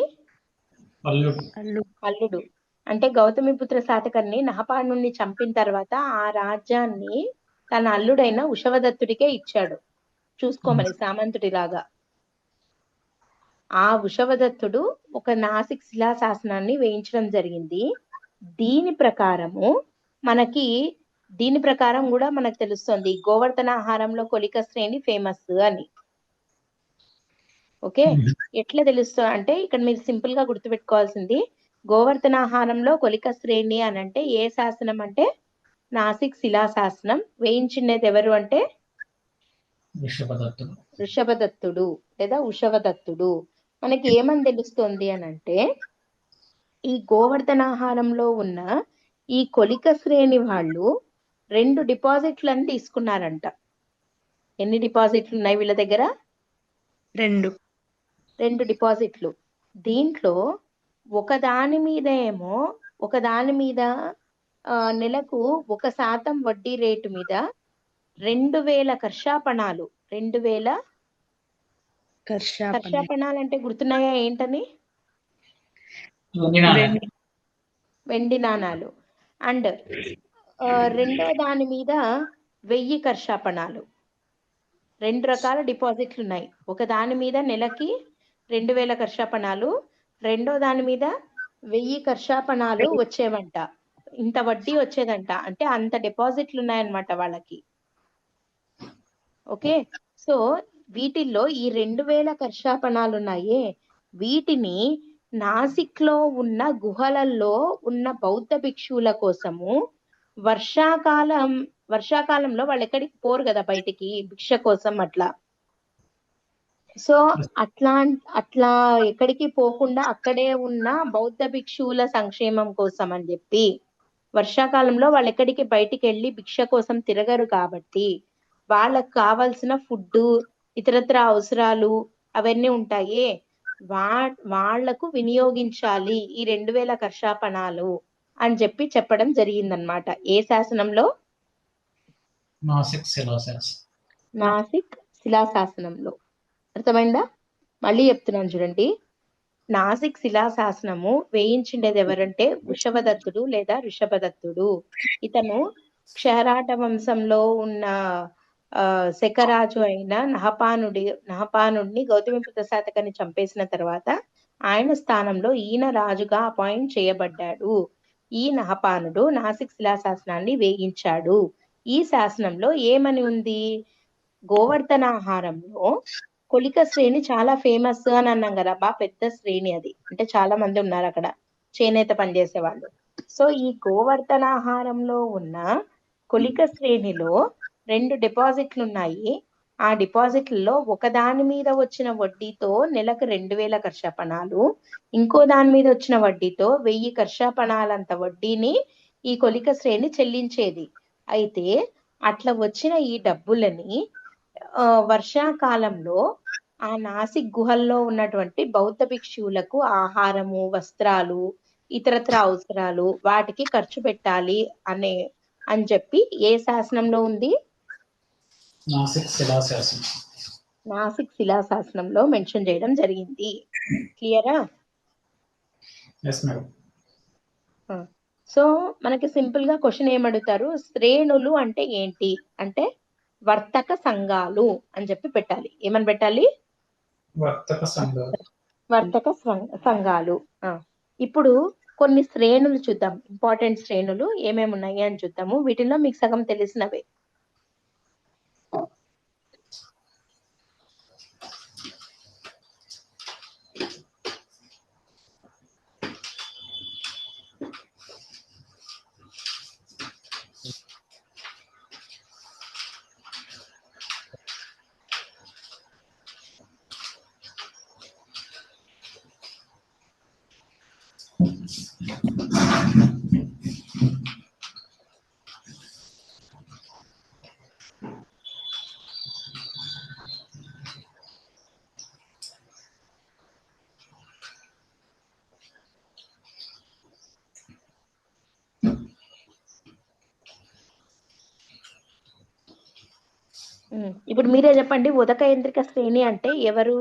అల్లుడు అంటే గౌతమిపుత్ర శాతకర్ణి నహపానుడిని చంపిన తర్వాత ఆ రాజ్యాన్ని తన అల్లుడైన ఉషవదత్తుడికే ఇచ్చాడు, చూసుకోమని, సామంతుడిలాగా. ఆ ఉషవదత్తుడు ఒక నాసిక్ శిలాశాసనాన్ని వేయించడం జరిగింది. దీని ప్రకారం కూడా మనకు తెలుస్తుంది గోవర్ధన ఆహారంలో కొలిక శ్రేణి ఫేమస్ అని. ఓకే, ఎట్లా తెలుస్తుంది అంటే ఇక్కడ మీరు సింపుల్ గా గుర్తుపెట్టుకోవాల్సింది, గోవర్ధన ఆహారంలో కొలిక శ్రేణి అని అంటే ఏ శాసనం అంటే నాసిక్ శిలాశాసనం. వేయించినది ఎవరు అంటే వృషభదత్తుడు లేదా ఉషవదత్తుడు. మనకి ఏమని తెలుస్తుంది అని అంటే ఈ గోవర్ధన ఆహారంలో ఉన్న ఈ కొలిక శ్రేణి వాళ్ళు 2 డిపాజిట్లను తీసుకున్నారంట. ఎన్ని డిపాజిట్లు ఉన్నాయి వీళ్ళ దగ్గర? 2 డిపాజిట్లు. దీంట్లో ఒకదాని మీద నెలకు 1% వడ్డీ రేటు మీద 2000 కర్షాపణాలు. 2000 కర్షాపణాలు అంటే గుర్తున్నాయా ఏంటని? వెండి నాణాలు. అండ్ రెండో దాని మీద 1000 కర్షాపణాలు. 2 రకాల డిపాజిట్లు ఉన్నాయి. ఒక దాని మీద నెలకి 2000 కర్షాపణాలు, రెండో దాని మీద 1000 కర్షాపణాలు వచ్చేవంట. ఇంత వడ్డీ వచ్చేదంట. అంటే అంత డిపాజిట్లు ఉన్నాయన్నమాట వాళ్ళకి. ఓకే, సో వీటిల్లో ఈ 2000 కర్షాపణాలు ఉన్నాయే, వీటిని నాసిక్లో ఉన్న గుహలలో ఉన్న బౌద్ధ భిక్షువుల కోసము వర్షాకాలంలో వాళ్ళు ఎక్కడికి పోరు కదా బయటికి భిక్ష కోసం అట్లా. సో అట్లా ఎక్కడికి పోకుండా అక్కడే ఉన్న బౌద్ధ భిక్షువుల సంక్షేమం కోసం అని చెప్పి వర్షాకాలంలో వాళ్ళు ఎక్కడికి బయటికి వెళ్ళి భిక్ష కోసం తిరగరు కాబట్టి వాళ్ళకు కావాల్సిన ఫుడ్, ఇతరత్ర అవసరాలు అవన్నీ ఉంటాయే, వాళ్లకు వినియోగించాలి ఈ 2000 కర్షాపణాలు అని చెప్పి చెప్పడం జరిగిందనమాట. ఏ శాసనంలో? నాసిక్ శిలాశాసనంలో. అర్థమైందా? మళ్ళీ చెప్తున్నాను చూడండి. నాసిక్ శిలాశాసనము వేయించిండేది ఎవరంటే వృషభదత్తుడు లేదా ఋషభదత్తుడు. ఇతను క్షరాట వంశంలో ఉన్న శకరాజు అయిన నహపానుడిని గౌతమిపుత్ర శాతకర్ణి చంపేసిన తర్వాత ఆయన స్థానంలో ఈయన రాజుగా అపాయింట్ చేయబడ్డాడు. ఈ నహపానుడు నాసిక్ శిలాశాసనాన్ని వేయించాడు. ఈ శాసనంలో ఏమని ఉంది? గోవర్ధనాహారంలో కొలిక శ్రేణి చాలా ఫేమస్ అని అన్నాం కదా, బాగా పెద్ద శ్రేణి అది. అంటే చాలా మంది ఉన్నారు అక్కడ చేనేత పనిచేసే వాళ్ళు. సో ఈ గోవర్ధనాహారంలో ఉన్న కొలిక శ్రేణిలో 2 డిపాజిట్లు ఉన్నాయి. ఆ డిపాజిట్లలో ఒక దాని మీద వచ్చిన వడ్డీతో నెలకు 2000 కర్షాపణాలు, ఇంకో దాని మీద వచ్చిన వడ్డీతో 1000 కర్షాపణాలంత వడ్డీని ఈ కొలిక శ్రేణి చెల్లించేది. అయితే అట్లా వచ్చిన ఈ డబ్బులని వర్షాకాలంలో ఆ నాసిక్ గుహల్లో ఉన్నటువంటి బౌద్ధ భిక్షువులకు ఆహారము, వస్త్రాలు, ఇతరత్ర అవసరాలు వాటికి ఖర్చు పెట్టాలి అని చెప్పి ఏ శాసనంలో ఉంది? నాసిక్ శిలాశాసనంలో మెన్షన్ చేయడం జరిగింది. క్లియరా? సో మనకి సింపుల్ గా క్వశ్చన్ ఏమడుగుతారు? శ్రేణులు అంటే ఏంటి అంటే వర్తక సంఘాలు అని చెప్పి పెట్టాలి. ఏమని పెట్టాలి? వర్తక సంఘాలు. ఇప్పుడు కొన్ని శ్రేణులు చూద్దాం. ఇంపార్టెంట్ శ్రేణులు ఏమేమి ఉన్నాయి అని చూద్దాము. వీటిలో మీకు సగం తెలిసినవే. ఇప్పుడు మీరే చెప్పండి. ఉదక యంత్రిక శ్రేణి అంటే ఎవరు?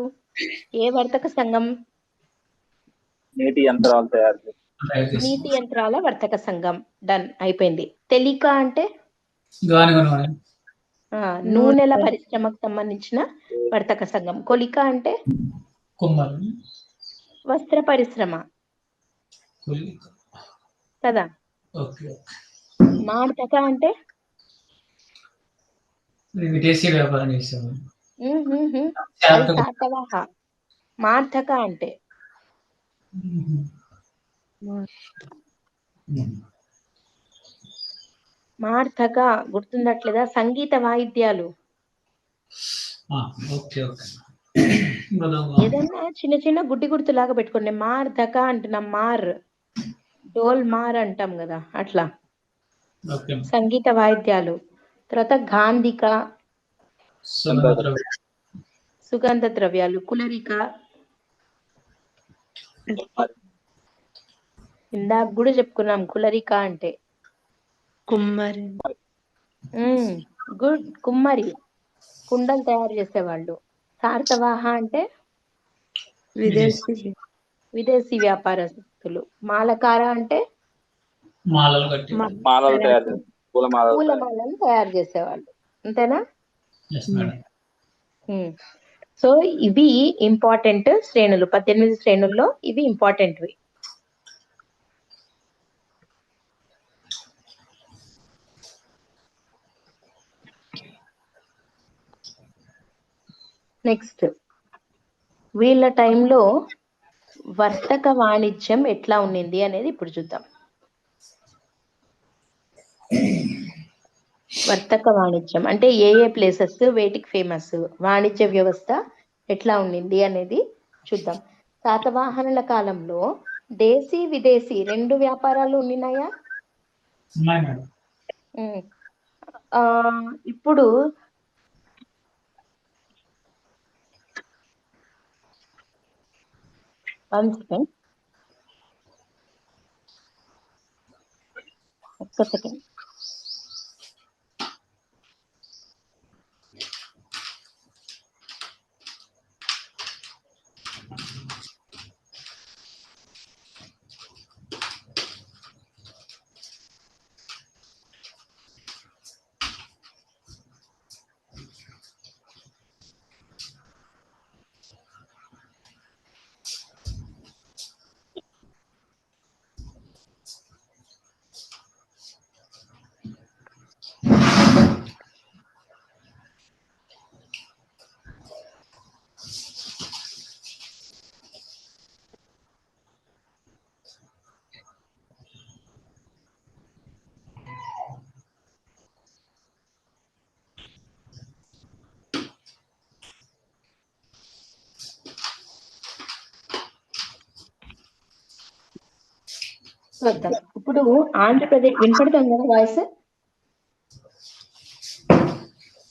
ఏ వర్తక సంఘం? నీటి యంత్రాలు తయారు నీటి యంత్రాల వర్తక సంఘం. డన్, అయిపోయింది. తెలిక అంటే నూనెల పరిశ్రమకు సంబంధించిన వర్తక సంఘం. కొలిక అంటే వస్త్ర పరిశ్రమ కదా. మార్తక అంటే విదేశీ వ్యాపారం చేసేవారు. మార్తక అంటే మార్తక గుర్తుండట్లేదా? సంగీత వాయిద్యాలు. ఏదన్నా చిన్న చిన్న గుడ్డి గుర్తులాగా పెట్టుకోండి. మార్తక అంటున్నాం. డోల్ మార్ అంటాం కదా, అట్లా సంగీత వాయిద్యాలు. తర్వాత గాంధిక, సుగంధ ద్రవ్యాలు. కులరిక ఇందాక కూడా చెప్పుకున్నాం. కులరిక అంటే కుమ్మరి. గుడ్, కుమ్మరి, కుండలు తయారు చేసేవాళ్ళు. సార్థవాహ అంటే విదేశీ వ్యాపారస్తులు. వస్తువులు. మాలకార అంటే మాలలు కట్టి మాలలు తయారు చేస్తారు, పూల మాలలు తయారు పూలమాలను తయారు చేసేవాళ్ళు. అంతేనా? Yes madam. సో ఇవి ఇంపార్టెంట్ శ్రేణులు, 18 శ్రేణుల్లో ఇవి ఇంపార్టెంట్వి. నెక్స్ట్, వీళ్ళ టైంలో వర్తక వాణిజ్యం ఎట్లా ఉండింది అనేది ఇప్పుడు చూద్దాం. వర్తక వాణిజ్యం అంటే ఏ ప్లేసెస్ వేటికి ఫేమస్, వాణిజ్య వ్యవస్థ ఎట్లా ఉండింది అనేది చూద్దాం. శాతవాహనుల కాలంలో దేశీ విదేశీ 2 వ్యాపారాలు ఉండినాయా? ఉన్నాయి మేడం. ఇప్పుడు ఒక్క సెకండ్. చూద్దాం. ఇప్పుడు ఆంధ్రప్రదేశ్ వినపడుతుంది కదా వాయిస్?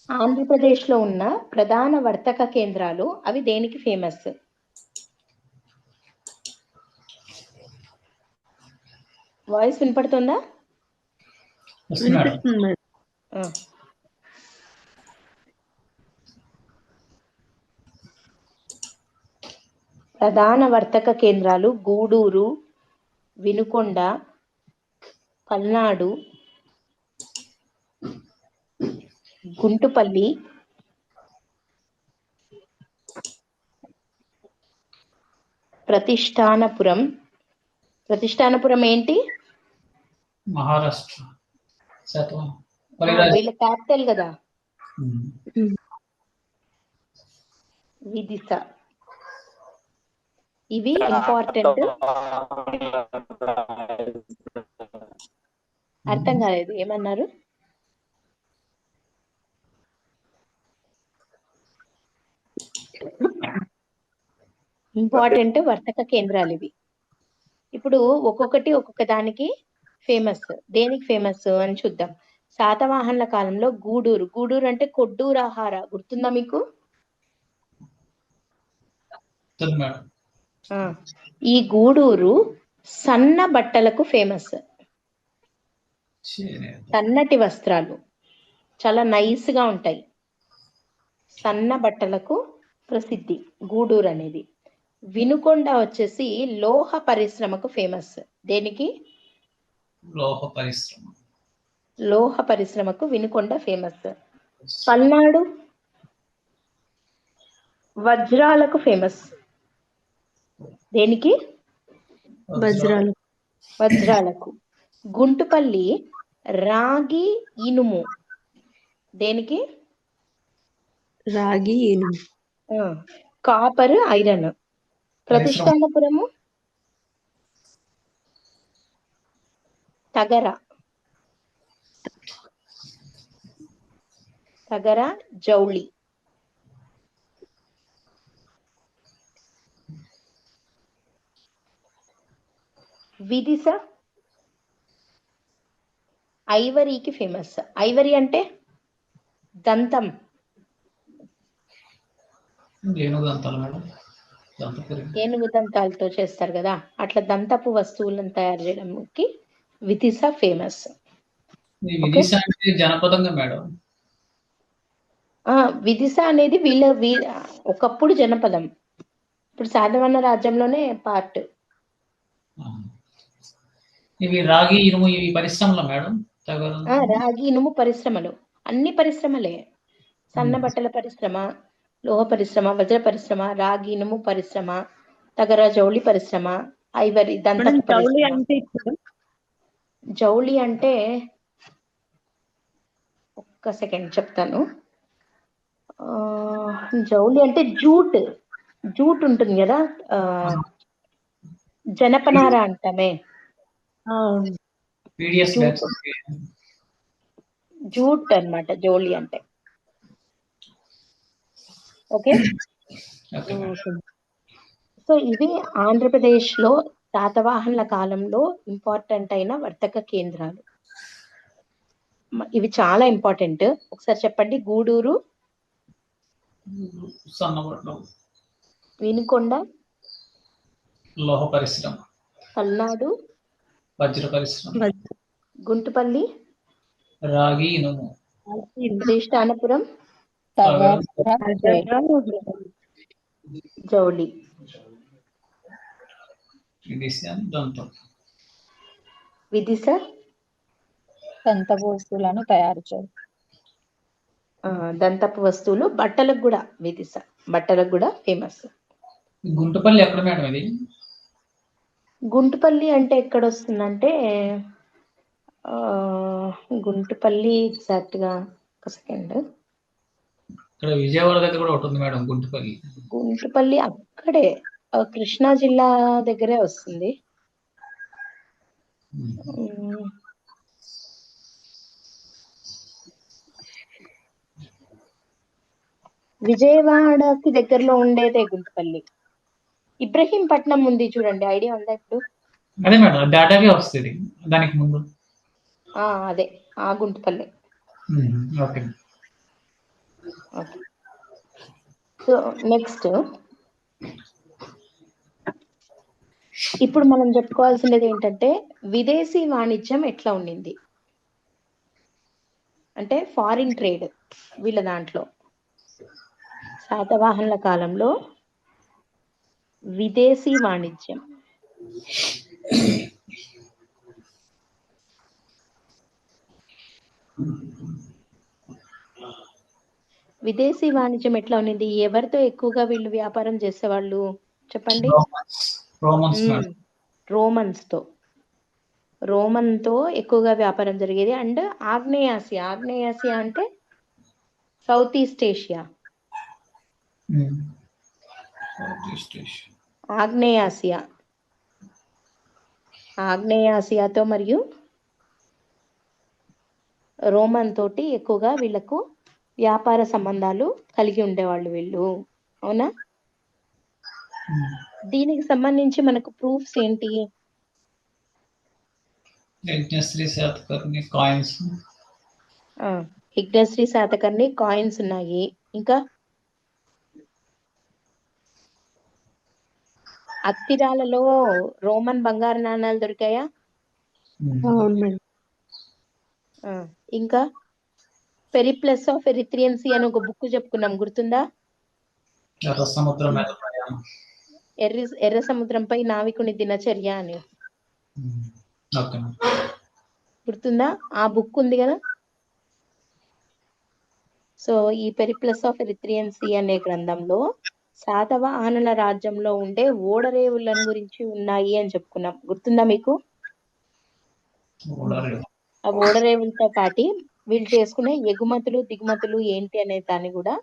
ఆంధ్రప్రదేశ్ లో ఉన్న ప్రధాన వర్తక కేంద్రాలు అవి దేనికి ఫేమస్? వాయిస్ వినపడుతుందా? ప్రధాన వర్తక కేంద్రాలు గూడూరు, వినుకొండ, పల్నాడు, గుంటుపల్లి, ప్రతిష్టానపురం. ప్రతిష్టానపురం ఏంటి? మహారాష్ట్ర. వీళ్ళ క్యాపిటల్ కదా. విదిశ. ఇవి ఇంపార్టెంట్. అర్థం కాలేదు, ఏమన్నారు? ఇంపార్టెంట్ వర్తక కేంద్రాలు ఇవి. ఇప్పుడు ఒక్కొక్కటి ఒక్కొక్క దానికి ఫేమస్. దేనికి ఫేమస్ అని చూద్దాం. శాతవాహనుల కాలంలో గూడూరు. గూడూరు అంటే కొడ్డూరు ఆహార, గుర్తుందా మీకు? ఈ గూడూరు సన్న బట్టలకు ఫేమస్. సన్నటి వస్త్రాలు చాలా నైస్ గా ఉంటాయి. సన్న బట్టలకు ప్రసిద్ధి గూడూరు అనేది. వినుకొండ వచ్చేసి లోహ పరిశ్రమకు ఫేమస్. దేనికి? లోహ పరిశ్రమకు వినుకొండ ఫేమస్. పల్నాడు వజ్రాలకు ఫేమస్. దేనికి? వజ్రాలకు. గుంటుపల్లి రాగి ఇనుము. దేనికి? రాగి ఇనుము. Copper iron. ప్రతిష్టానపురము తగర. తగర జౌళి. విదిశ ఐవరీకి ఫేమస్. ఐవరీ అంటే దంతం. ఏనుగు దంతాలతో చేస్తారు కదా, అట్లా దంతపు వస్తువులను తయారు చేయడానికి విదిశ ఫేమస్. జనపదంగా మేడం. విదిశ అనేది ఒకప్పుడు జనపదం, ఇప్పుడు శాతవాహన రాజ్యంలోనే పార్ట్. ఇవి రాగి ఇనుము ఇవి పరిశ్రమల మేడం తగరం రాగి ఇనుము పరిశ్రమలు, అన్ని పరిశ్రమలే. సన్న బట్టల పరిశ్రమ, లోహ పరిశ్రమ, వజ్ర పరిశ్రమ, రాగి ఇనుము పరిశ్రమ, తగర జౌళి పరిశ్రమ, ఐవరీ దంతపు జౌళి పరిశ్రమ. అంటే ఇప్పుడు జౌళి అంటే ఒక్క సెకండ్ చెప్తాను. జౌళి అంటే జూట్ ఉంటుంది కదా, జనపనార అంటామే, పీడిఎస్ జూట్ జూట్ అన్నమాట జౌళి అంటే. Okay, okay madam. సో ఇవి ఆంధ్రప్రదేశ్ లో శాతవాహనుల కాలంలో ఇంపార్టెంట్ అయిన వర్తక కేంద్రాలు. ఇవి చాలా ఇంపార్టెంట్. ఒకసారి చెప్పండి. గూడూరు, సన్నబడ్డం, వినుకొండ, లోహ పరిశ్రమ, పల్నాడు, వజ్ర పరిశ్రమ, గుంటుపల్లి, రాగి ఇనుము, శ్రీష్టానపురం, తగరం, జౌళి. విదిశాన్, దంతం. విదిశ దంతపు వస్తువులను తయారు చేయాలి. దంతపు వస్తువులు. బట్టలకు కూడా విదిశ, బట్టలకు కూడా ఫేమస్. గుంటుపల్లి ఎక్కడ మేడం ఇది? గుంటుపల్లి అంటే ఎక్కడ వస్తుందంటే గుంటుపల్లి ఎగ్జాక్ట్ గా ఒక సెకండ్. ఇక్కడ విజయవాడ దగ్గర కూడా ఒకటి ఉంది మేడం గుంటుపల్లి. గుంటుపల్లి అక్కడే కృష్ణా జిల్లా దగ్గరే వస్తుంది. విజయవాడకి దగ్గరలో ఉండేదే గుంటుపల్లి. ఇబ్రహీంపట్నం ఉంది చూడండి, ఐడియా ఉందా ఇప్పుడు? అదే మేడం, దాటాగే వస్తుంది దానికి ముందు. అదే ఆ గుంటుపల్లి. ఓకే. సో నెక్స్ట్ ఇప్పుడు మనం చెప్పుకోవాల్సినది ఏంటంటే విదేశీ వాణిజ్యం ఎట్లా ఉండింది అంటే ఫారిన్ ట్రేడ్. వీళ్ళ దాంట్లో శాతవాహనుల కాలంలో విదేశీ వాణిజ్యం. విదేశీ వాణిజ్యం ఎట్లా ఉన్నది? ఎవరితో ఎక్కువగా వీళ్ళు వ్యాపారం చేసేవాళ్ళు చెప్పండి? రోమన్స్ తో. రోమన్ తో ఎక్కువగా వ్యాపారం జరిగేది. అండ్ ఆగ్నేయాసియా, ఆగ్నేయాసియా అంటే సౌత్ ఈస్ట్ ఏషియా. ఆగ్నేయాసియా, ఆగ్నేయాసియాతో మరియు రోమన్ తోటి ఎక్కువగా వీళ్ళకు వ్యాపార సంబంధాలు కలిగి ఉండేవాళ్ళు వీళ్ళు. అవునా? దీనికి సంబంధించి మనకు ప్రూఫ్స్ ఏంటి? యజ్ఞశ్రీ శాతకర్ణి కాయిన్స్, యజ్ఞశ్రీ శాతకర్ణి కాయిన్స్ ఉన్నాయి. ఇంకా అత్తిరాలలో రోమన్ బంగారు నాణాలు దొరికాయా? ఇంకా పెరిప్లస్ ఆఫ్ ఎరిత్రియన్ సీ అని ఒక బుక్ చెప్పుకున్నాం, గుర్తుందా? ఎర్ర సముద్రంపై నావికుని దినచర్య అని గుర్తుందా? ఆ బుక్ ఉంది కదా. సో ఈ పెరిప్లస్ ఆఫ్ ఎరిత్రియన్ సీ అనే గ్రంథంలో శాతవాహనుల రాజ్యంలో ఉండే ఓడరేవులను గురించి ఉన్నాయి అని చెప్పుకున్నాం, గుర్తుందా మీకు? ఆ ఓడరేవులతో పాటి వీళ్ళు చేసుకునే ఎగుమతులు దిగుమతులు ఏంటి అనే దాన్ని కూడా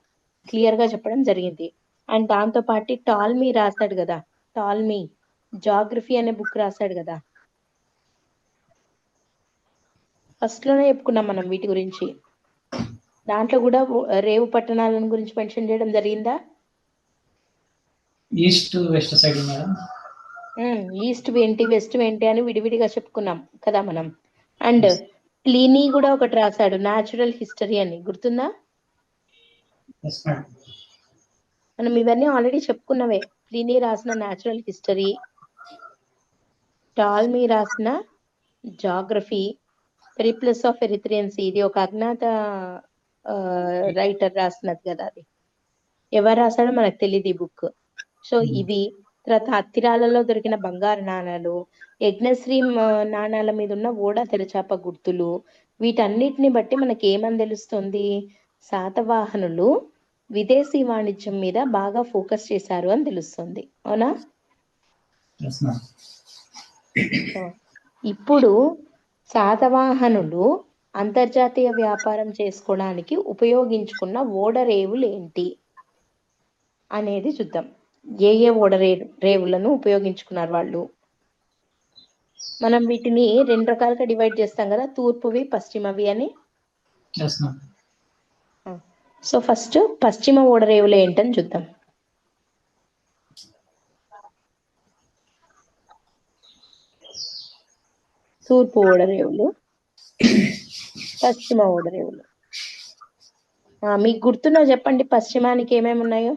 క్లియర్ గా చెప్పడం జరిగింది. అండ్ దాంతో పాటు టాల్మీ రాశాడు కదా, టాల్మీ జాగ్రఫీ అనే బుక్ రాశాడు కదా. ఫస్ట్ లోనే చెప్పుకున్నాం మనం వీటి గురించి. దాంట్లో కూడా రేవు పట్టణాలను గురించి మెన్షన్ చేయడం జరిగిందా? East west side madam. East ఏంటి వెస్ట్ ఏంటి అని విడివిడిగా చెప్పుకున్నాం కదా మనం. అండ్ ప్లీనీ కూడా ఒకటి రాశాడు, న్యాచురల్ హిస్టరీ అని, గుర్తుందా? మనం ఇవన్నీ ఆల్రెడీ చెప్పుకున్నవే. ప్లీనీ రాసిన న్యాచురల్ హిస్టరీ, టాల్మీ రాసిన geography, Periplus of Erythraean sea ఇది ఒక అజ్ఞాత రైటర్ రాసినది కదా. అది ఎవరు రాశాడో మనకు తెలియదు ఈ బుక్. సో ఇవి తర్వాత అత్తిరాలలో దొరికిన బంగారు నాణాలు, యజ్ఞశ్రీ నాణాల మీద ఉన్న ఓడ తెరచాప గుర్తులు, వీటన్నిటిని బట్టి మనకి ఏమని తెలుస్తుంది? శాతవాహనులు విదేశీ వాణిజ్యం మీద బాగా ఫోకస్ చేశారు అని తెలుస్తుంది. అవునా? Yes, ma'am. ఇప్పుడు శాతవాహనులు అంతర్జాతీయ వ్యాపారం చేసుకోవడానికి ఉపయోగించుకున్న ఓడరేవులు ఏంటి అనేది చూద్దాం. ఏ ఏ రేవులను ఉపయోగించుకున్నారు వాళ్ళు? మనం వీటిని 2 రకాలుగా డివైడ్ చేస్తాం కదా, తూర్పువి పశ్చిమవి అని. Yes, ma'am. సో ఫస్ట్ పశ్చిమ ఓడరేవులు ఏంటని చూద్దాం. తూర్పు ఓడరేవులు, పశ్చిమ ఓడరేవులు. మీకు గుర్తున్నా చెప్పండి, పశ్చిమానికి ఏమేమి ఉన్నాయో.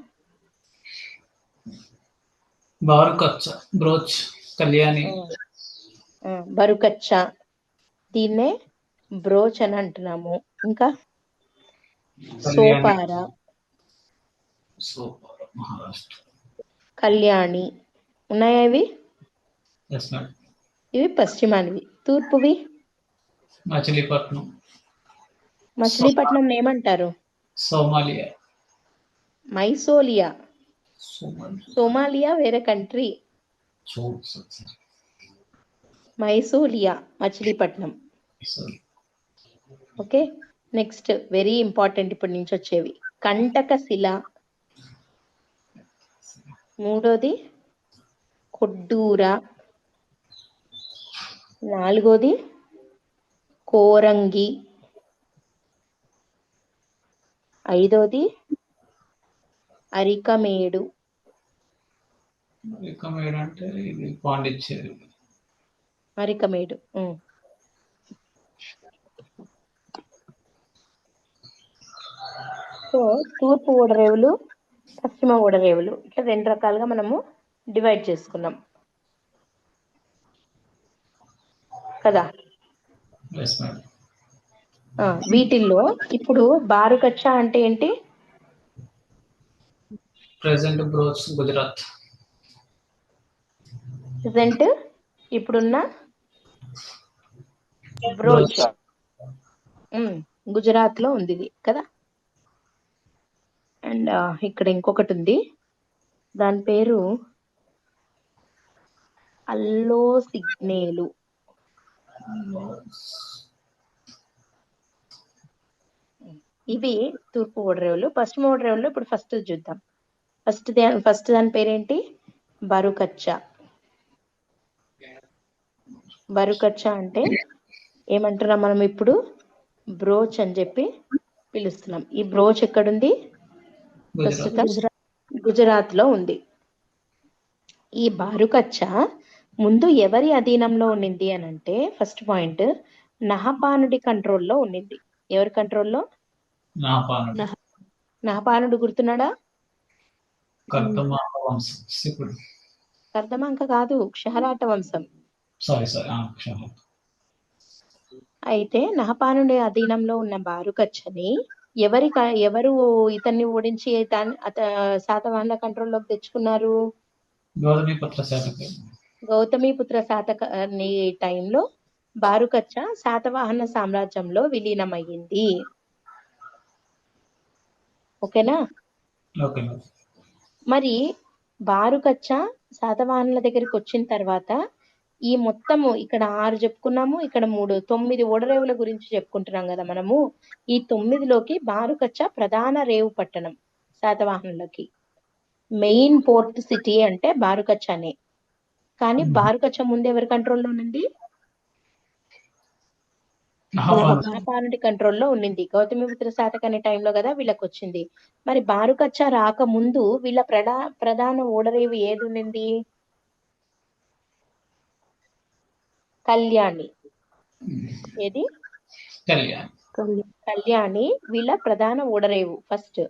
బారుకచ్చ, బ్రోచ్, కళ్యాణి. బరుకచ్చ, దీన్నే బ్రోచ్ అని అంటున్నాము. ఇంకా సోపార, మహారాష్ట్ర, కళ్యాణి ఉన్నాయా ఇవి? Yes, ma'am. ఇవి పశ్చిమానివి. తూర్పువి మచిలీపట్నం, మచిలీపట్నం ఏమంటారు? సోమాలియా. మైసోలియా. సోమాలియా వేరే country. Maisolia Machilipatnam. Okay, next very important ఇప్పటి నుంచి వచ్చేవి. కంటకశిల, మూడోది కొడ్డూర, నాలుగోది కోరంగి, ఐదోది అరికమేడు. అరికమేడు అంటే ఇది పాండిచ్చేరి. అరికమేడు. సో తూర్పు ఓడరేవులు, పశ్చిమ ఓడరేవులు, ఇట్లా 2 రకాలుగా మనము డివైడ్ చేసుకున్నాం కదా. Yes, ma'am. వీటిల్లో ఇప్పుడు బారుకచ్చ అంటే ఏంటి? Present brooch, Gujarat. ప్రెసెంట్ ఇప్పుడున్న బ్రోచ్ గుజరాత్ లో ఉంది ఇది కదా. అండ్ ఇక్కడ ఇంకొకటి ఉంది, దాని పేరు అల్లో సిగ్నేలు. ఇవి తూర్పు ఓడరేవులు. పశ్చిమ ఓడరేవులు ఇప్పుడు ఫస్ట్ చూద్దాం. ఫస్ట్ దాని పేరేంటి? బరుకచ్చ. బరుకచ్చ అంటే ఏమంటున్నాం మనం ఇప్పుడు? బ్రోచ్ అని చెప్పి పిలుస్తున్నాం. ఈ బ్రోచ్ ఎక్కడుంది? ప్రస్తుతం గుజరాత్ లో ఉంది. ఈ బారుకచ్చ ముందు ఎవరి అధీనంలో ఉన్నింది అని అంటే, ఫస్ట్ పాయింట్, నహపానుడి కంట్రోల్లో ఉన్నింది. ఎవరి కంట్రోల్లో? నహపానుడు గుర్తున్నాడా? కర్దమాంక కాదు, క్షహరాట వంశం. అయితే నహపానుడి అధీనంలో ఉన్న బారుకచ్చని ఎవరు ఇతన్ని ఓడించి శాతవాహనుల కంట్రోల్లోకి తెచ్చుకున్నారు? గౌతమిపుత్ర శాతకర్ణి టైంలో బారుకచ్చ శాతవాహన సామ్రాజ్యంలో విలీనమయ్యింది. ఓకేనా? మరి బారుకచ్చ శాతవాహనుల దగ్గరికి వచ్చిన తర్వాత ఈ మొత్తము ఇక్కడ 6 చెప్పుకున్నాము, ఇక్కడ 3, 9 ఓడరేవుల గురించి చెప్పుకుంటున్నాం కదా మనము. ఈ 9లోకి బారుకచ్చ ప్రధాన రేవు పట్టణం. శాతవాహనులకి మెయిన్ పోర్ట్ సిటీ అంటే బారుకచ్చనే. కానీ బారుకచ్చ ముందు ఎవరి కంట్రోల్లో ఉన్నింది? నహపానుడి కంట్రోల్లో ఉన్నింది. గౌతమిపుత్ర శాతకర్ణి టైంలో కదా వీళ్ళకి వచ్చింది. మరి బారుకచ్చ రాకముందు వీళ్ళ ప్రధాన ఓడరేవు ఏది ఉన్నింది? కళ్యాణి. ఏది? కళ్యాణి వీళ్ళ ప్రధాన ఓడరేవు ఫస్ట్.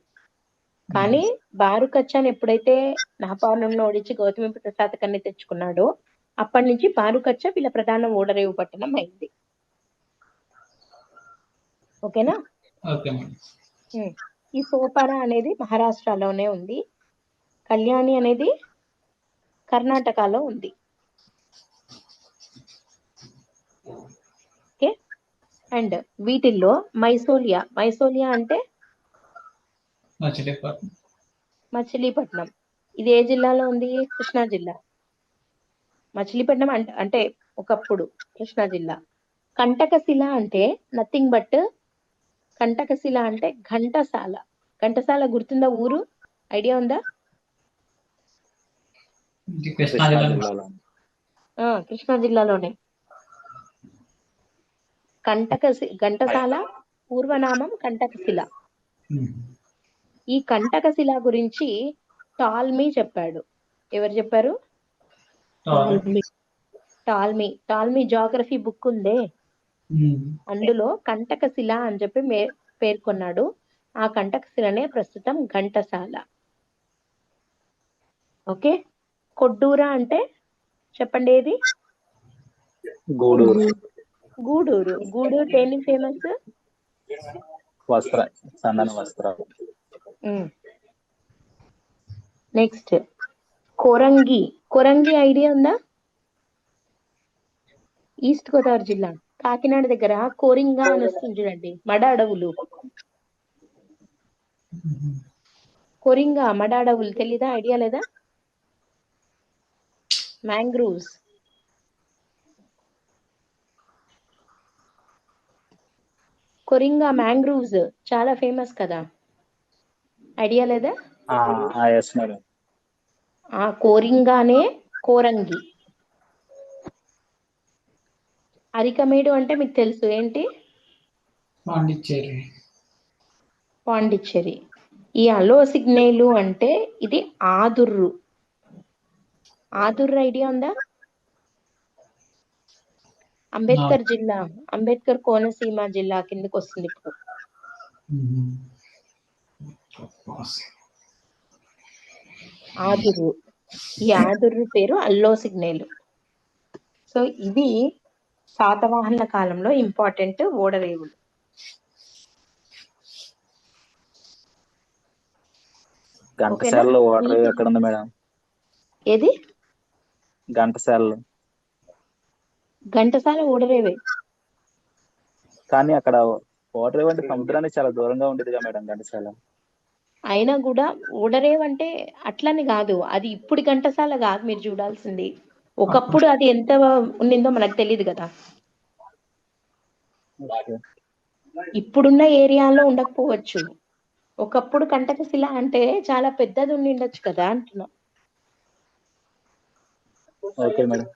కానీ బారుకచ్చని ఎప్పుడైతే నహపానుడిని ఓడించి గౌతమిపుత్ర శాతకర్ణి తెచ్చుకున్నాడో అప్పటి నుంచి బారుకచ్చ వీళ్ళ ప్రధాన ఓడరేవు పట్టణం అయింది. ఓకేనా? ఈ సోపార అనేది మహారాష్ట్రలోనే ఉంది. కళ్యాణి అనేది కర్ణాటకలో ఉంది. ఓకే. అండ్ వీటిల్లో మైసోలియా అంటే మచిలీపట్నం. మచిలీపట్నం. ఇది ఏ జిల్లాలో ఉంది? కృష్ణా జిల్లా. మచిలీపట్నం అంటే ఒకప్పుడు కృష్ణా జిల్లా. కంటకశిల అంటే నథింగ్ బట్ కంటకశిల అంటే ఘంటసాల. ఘంటసాల గుర్తుందా? ఊరు ఐడియా ఉందా? ఇది కృష్ణా కృష్ణా జిల్లా. జిల్లాలో. కృష్ణా జిల్లాలోనే. ఘంటసాల పూర్వనామం కంటకశిల. ఈ కంటకశిల గురించి టాల్మీ చెప్పాడు. ఎవరు చెప్పారు? టాల్మీ జాగ్రఫీ బుక్ ఉందే, అందులో కంటకశిల అని చెప్పి పేర్కొన్నాడు. ఆ కంటకశిలనే ప్రస్తుతం ఘంటసాల. ఓకే. కొడ్డూర అంటే చెప్పండి ఏది? గూడూరు. గూడూరు దేనికి ఫేమస్? చందన వస్త్రాలు. నెక్స్ట్ కొరంగి ఐడియా ఉందా? ఈస్ట్ గోదావరి జిల్లా కాకినాడ దగ్గర కోరింగా అని వస్తుంది చూడండి, మడ అడవులు. కొరింగా మడ అడవులు తెలీదా? ఐడియా లేదా? మ్యాంగ్రూవ్స్. కొరింగా మ్యాంగ్రూవ్స్ చాలా ఫేమస్ కదా, ఐడియా లేదా? Yes madam. ఆ కోరింగానే కోరంగి. అరికమేడు అంటే మీకు తెలుసు ఏంటి? పాండిచ్చేరి. ఈ అలోసిగ్నేలు అంటే ఇది ఆదుర్రు ఐడియా ఉందా? అంబేద్కర్ కోనసీమ జిల్లా కిందకి వస్తుంది ఇప్పుడు. ఆదుర్రు. ఈ ఆదుర్రు పేరు అల్లోసిగ్నేలు. సో ఇవి శాతవాహనుల కాలంలో ఇంపార్టెంట్ ఓడరేవులు. ఘంటసాలలో వాటర్ ఎక్కడ ఉంది మేడం? ఏది? ఘంటసాల ఓడరేవే, కానీ అక్కడ వాటర్ అంటే సముద్రానికి చాలా దూరంగా ఉండేదిగా మేడం ఘంటసాల. అయినా కూడా ఓడరేవు అంటే అట్లని కాదు, అది ఇప్పుడు ఘంటసాల కాదు మీరు చూడాల్సింది. ఒకప్పుడు అది ఎంత ఉండిందో మనకు తెలియదు కదా. ఇప్పుడున్న ఏరియాలో ఉండకపోవచ్చు. ఒకప్పుడు కంటకశిల అంటే చాలా పెద్దది ఉండిండొచ్చు కదా అంటున్నా. Okay madam.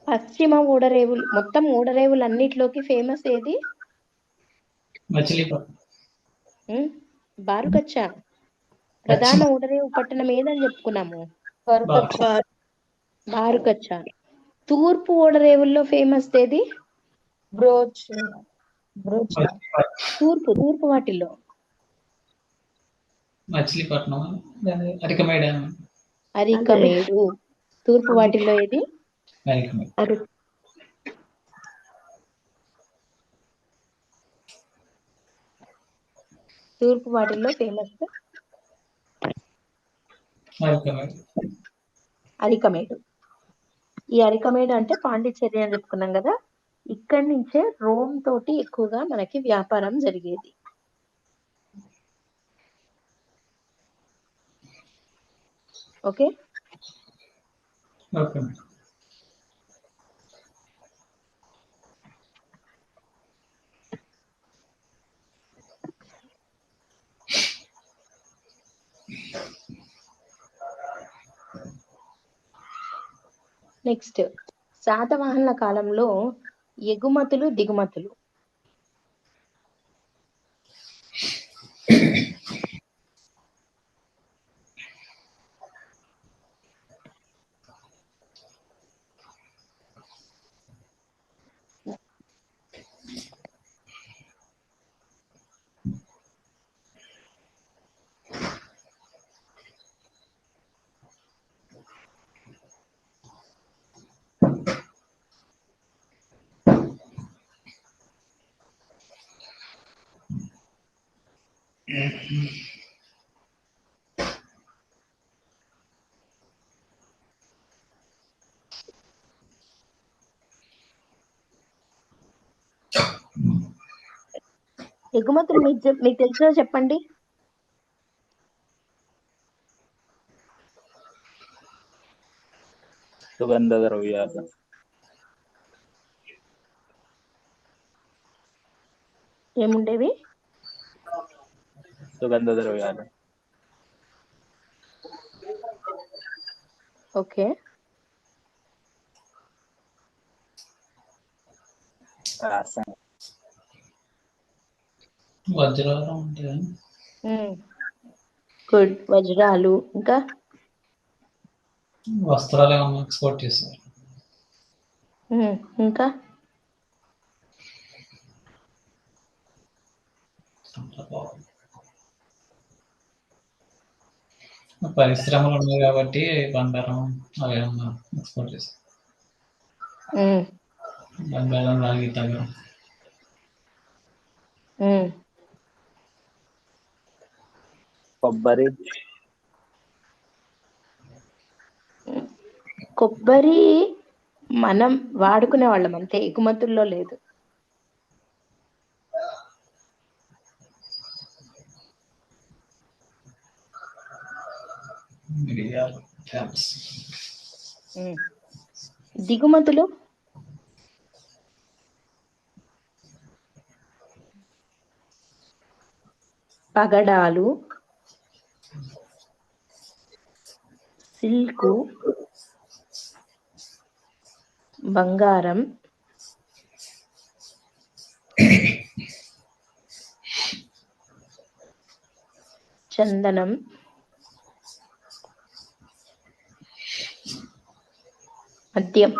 పశ్చిమ ఓడరేవులు, మొత్తం ఓడరేవులు అన్నిట్లోకి ఫేమస్ ఏది? మచిలీపట్నం. బారుకచ్చ. ప్రధాన ఓడరేవు పట్టణం ఏదని చెప్పుకున్నాము? బారుకచ్చ. తూర్పు ఓడరేవుల్లో ఫేమస్ ఏది? తూర్పు వాటిల్లో మచిలీపట్నం, అరికమేడు. తూర్పు వాటిల్లో ఏది? తూర్పు వాటిల్లో ఫేమస్ అరికమేడు. ఈ అరికమేడు అంటే పాండిచ్చేరి అని చెప్పుకున్నాం కదా. ఇక్కడి నుంచే రోమ్ తోటి ఎక్కువగా మనకి వ్యాపారం జరిగేది. ఓకే. నెక్స్ట్ శాతవాహనుల కాలంలో ఎగుమతులు దిగుమతులు. ఎగుమతులు మీకు తెలిసినా చెప్పండి. సుగంధ ద్రవ్యాలు, ఏముండేవి? సుగంధ ద్రవ్యాలు, ఓకే. రాసాయనిక, వజ్రాలు ఉంటాయి. గుడ్. వజ్రాలు, ఇంకా వస్త్రాలు ఏమన్నా ఎక్స్పోర్ట్ చేస్తారు. ఇంకా పరిశ్రమలు ఉన్నాయి కాబట్టి బంగారం అవి ఏమన్నా ఎక్స్పోర్ట్ చేస్తారు. బంగారం, రాగి, తగరం. కొబ్బరి, కొబ్బరి మనం వాడుకునే వాళ్ళం అంతే, ఎగుమతుల్లో లేదు. మిరియాలు, క్యాప్స్. దిగుమతులు పగడాలు, సిల్కు, బంగారం, చందనం, మద్యం.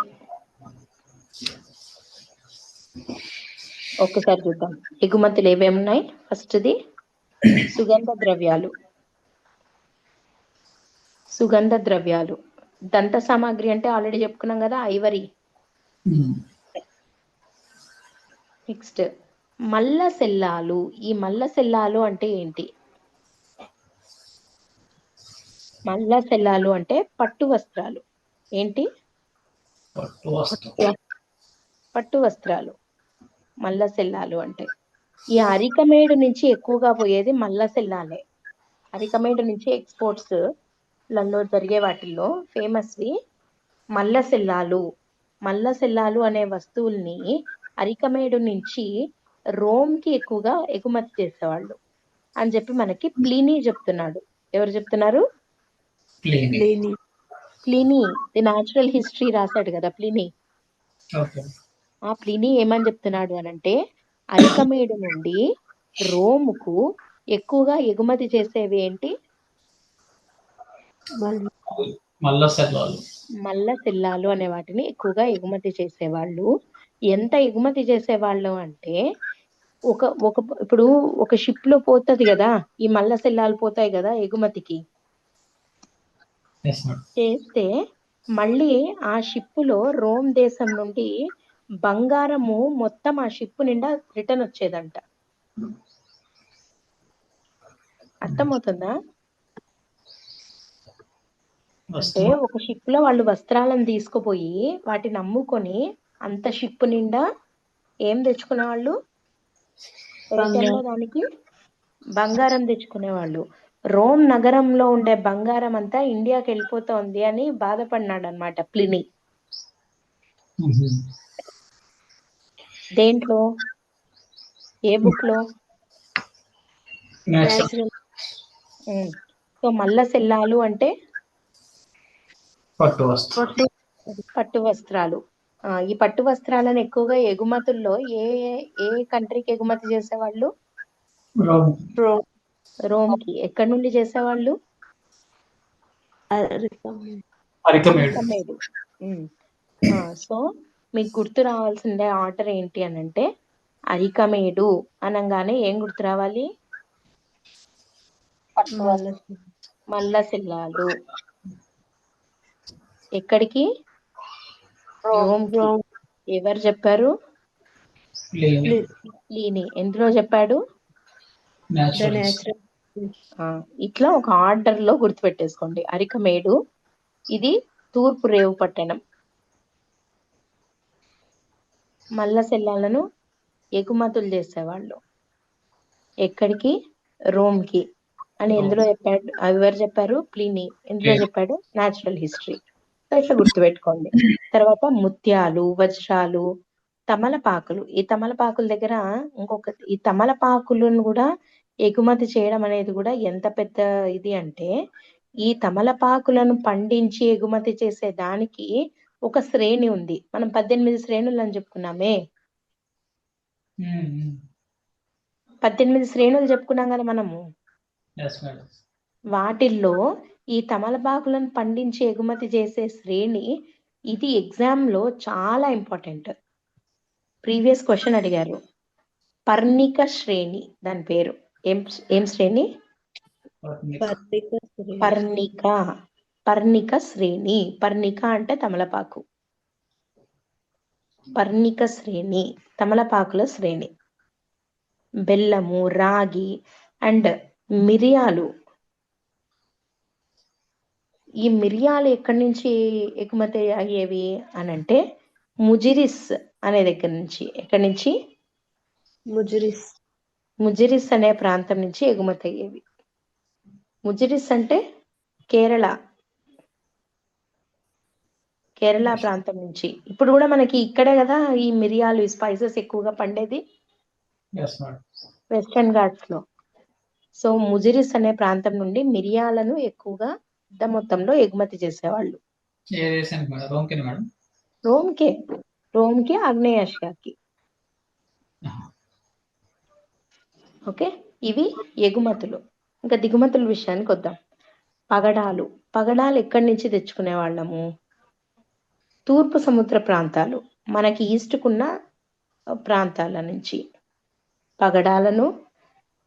ఒక్కసారి చూద్దాం ఎగుమతులు ఏమేమి ఉన్నాయి. ఫస్ట్ది సుగంధ ద్రవ్యాలు. సుగంధ ద్రవ్యాలు, దంత సామాగ్రి అంటే ఆల్రెడీ చెప్పుకున్నాం కదా, ఐవరీ. నెక్స్ట్ మల్ల సెల్లాలు. ఈ మల్ల సెల్లాలు అంటే ఏంటి? మల్ల సెల్లాలు అంటే పట్టు వస్త్రాలు. ఏంటి? పట్టు వస్త్రాలు మల్ల సెల్లాలు అంటే. ఈ అరికమేడు నుంచి ఎక్కువగా పోయేది మల్ల సెల్లాలే. అరికమేడు నుంచి ఎక్స్పోర్ట్స్ లలో జరిగే వాటిల్లో ఫేమస్వి మల్ల సెల్లాలు. మల్ల సెల్లాలు అనే వస్తువుల్ని అరికమేడు నుంచి రోమ్కి ఎక్కువగా ఎగుమతి చేసేవాళ్ళు అని చెప్పి మనకి ప్లీనీ చెప్తున్నాడు. ఎవరు చెప్తున్నారు? ప్లీనీ ది న్యాచురల్ హిస్టరీ రాశాడు కదా ప్లీనీ. ఆ ప్లీనీ ఏమని చెప్తున్నాడు అనంటే, అరికమేడు నుండి రోముకు ఎక్కువగా ఎగుమతి చేసేవి ఏంటి? మల్ల సెల్లాలు అనే వాటిని ఎక్కువగా ఎగుమతి చేసేవాళ్ళు. ఎంత ఎగుమతి చేసేవాళ్ళు అంటే, ఇప్పుడు ఒక షిప్ లో పోతుంది కదా, ఈ మల్ల సెల్లాలు పోతాయి కదా ఎగుమతికి చేస్తే, మళ్ళీ ఆ షిప్పులో రోమ్ దేశం నుండి బంగారము మొత్తం ఆ షిప్ నిండా రిటర్న్ వచ్చేదంట. అర్థమవుతుందా? అంటే ఒక షిప్ లో వాళ్ళు వస్త్రాలను తీసుకుపోయి వాటిని అమ్ముకొని అంత షిప్ నిండా ఏం తెచ్చుకునే వాళ్ళు? రిటర్న్ లో దానికి బంగారం తెచ్చుకునేవాళ్ళు. రోమ్ నగరంలో ఉండే బంగారం అంతా ఇండియాకి వెళ్ళిపోతోంది అని బాధపడినాడు అనమాట ప్లినీ. దేంట్లో? ఏ బుక్ లో? సో మల్ల సెల్లాలు అంటే పట్టు వస్త్రాలు. ఈ పట్టు వస్త్రాలను ఎక్కువగా ఎగుమతుల్లో ఏ ఏ కంట్రీకి ఎగుమతి చేసేవాళ్ళు? రోమ్కి. ఎక్కడి నుండి చేసేవాళ్ళు? అరికమేడు. సో మీకు గుర్తు రావాల్సిందే ఆర్డర్ ఏంటి అని అంటే, అరికమేడు అనగానే ఏం గుర్తు రావాలి? మల్ల సెల్లాలు. ఎక్కడికి? రోమ్కి. ఎవరు చెప్పారు? ప్లీనీ. ఎందులో చెప్పాడు? ఇట్లా ఒక ఆర్డర్ లో గుర్తుపెట్టేసుకోండి. అరికమేడు ఇది తూర్పు రేవు పట్టణం. మల్ల సెల్లాలను ఎగుమతులు చేసేవాళ్ళు. ఎక్కడికి? రోమ్కి అని ఎందులో చెప్పాడు? ఎవరు చెప్పారు? ప్లీనీ. ఎందులో చెప్పాడు? Natural history. సో ఇట్లా గుర్తుపెట్టుకోండి. తర్వాత ముత్యాలు, వజ్రాలు, తమలపాకులు. ఈ తమలపాకుల దగ్గర ఈ తమలపాకులను కూడా ఎగుమతి చేయడం అనేది కూడా ఎంత పెద్ద ఇది అంటే, ఈ తమలపాకులను పండించి ఎగుమతి చేసే దానికి ఒక శ్రేణి ఉంది. మనం 18 శ్రేణులు అని చెప్పుకున్నామే. 18 శ్రేణులు చెప్పుకున్నాం కదా మనము. వాటిల్లో ఈ తమలపాకులను పండించి ఎగుమతి చేసే శ్రేణి ఇది ఎగ్జామ్ లో చాలా ఇంపార్టెంట్. ప్రీవియస్ క్వశ్చన్ అడిగారు. పర్ణిక శ్రేణి దాని పేరు. ఏం శ్రేణి? పర్ణిక శ్రేణి. పర్ణిక అంటే తమలపాకు. పర్ణిక శ్రేణి తమలపాకుల శ్రేణి. బెల్లము, రాగి అండ్ మిరియాలు. ఈ మిరియాలు ఎక్కడి నుంచి ఎగుమతి అయ్యేవి అని అంటే ముజిరిస్ అనే దగ్గర నుంచి. ఎక్కడి నుంచి? ముజిరిస్ అనే ప్రాంతం నుంచి ఎగుమతి అయ్యేవి. ముజిరిస్ అంటే కేరళ ప్రాంతం నుంచి. ఇప్పుడు కూడా మనకి ఇక్కడే కదా ఈ మిరియాలు, ఈ స్పైసెస్ ఎక్కువగా పండేది వెస్టర్న్ ఘాట్స్ లో. సో ముజిరిస్ అనే ప్రాంతం నుండి మిరియాలను ఎక్కువగా పెద్ద మొత్తంలో ఎగుమతి చేసేవాళ్ళు. రోమ్కి ఆగ్నేయాసియాకి. ఓకే, ఇవి ఎగుమతులు. ఇంకా దిగుమతుల విషయానికి వద్దాం. పగడాలు ఎక్కడి నుంచి తెచ్చుకునే వాళ్ళము? తూర్పు సముద్ర ప్రాంతాలు, మనకి ఈస్ట్కున్న ప్రాంతాల నుంచి పగడాలను.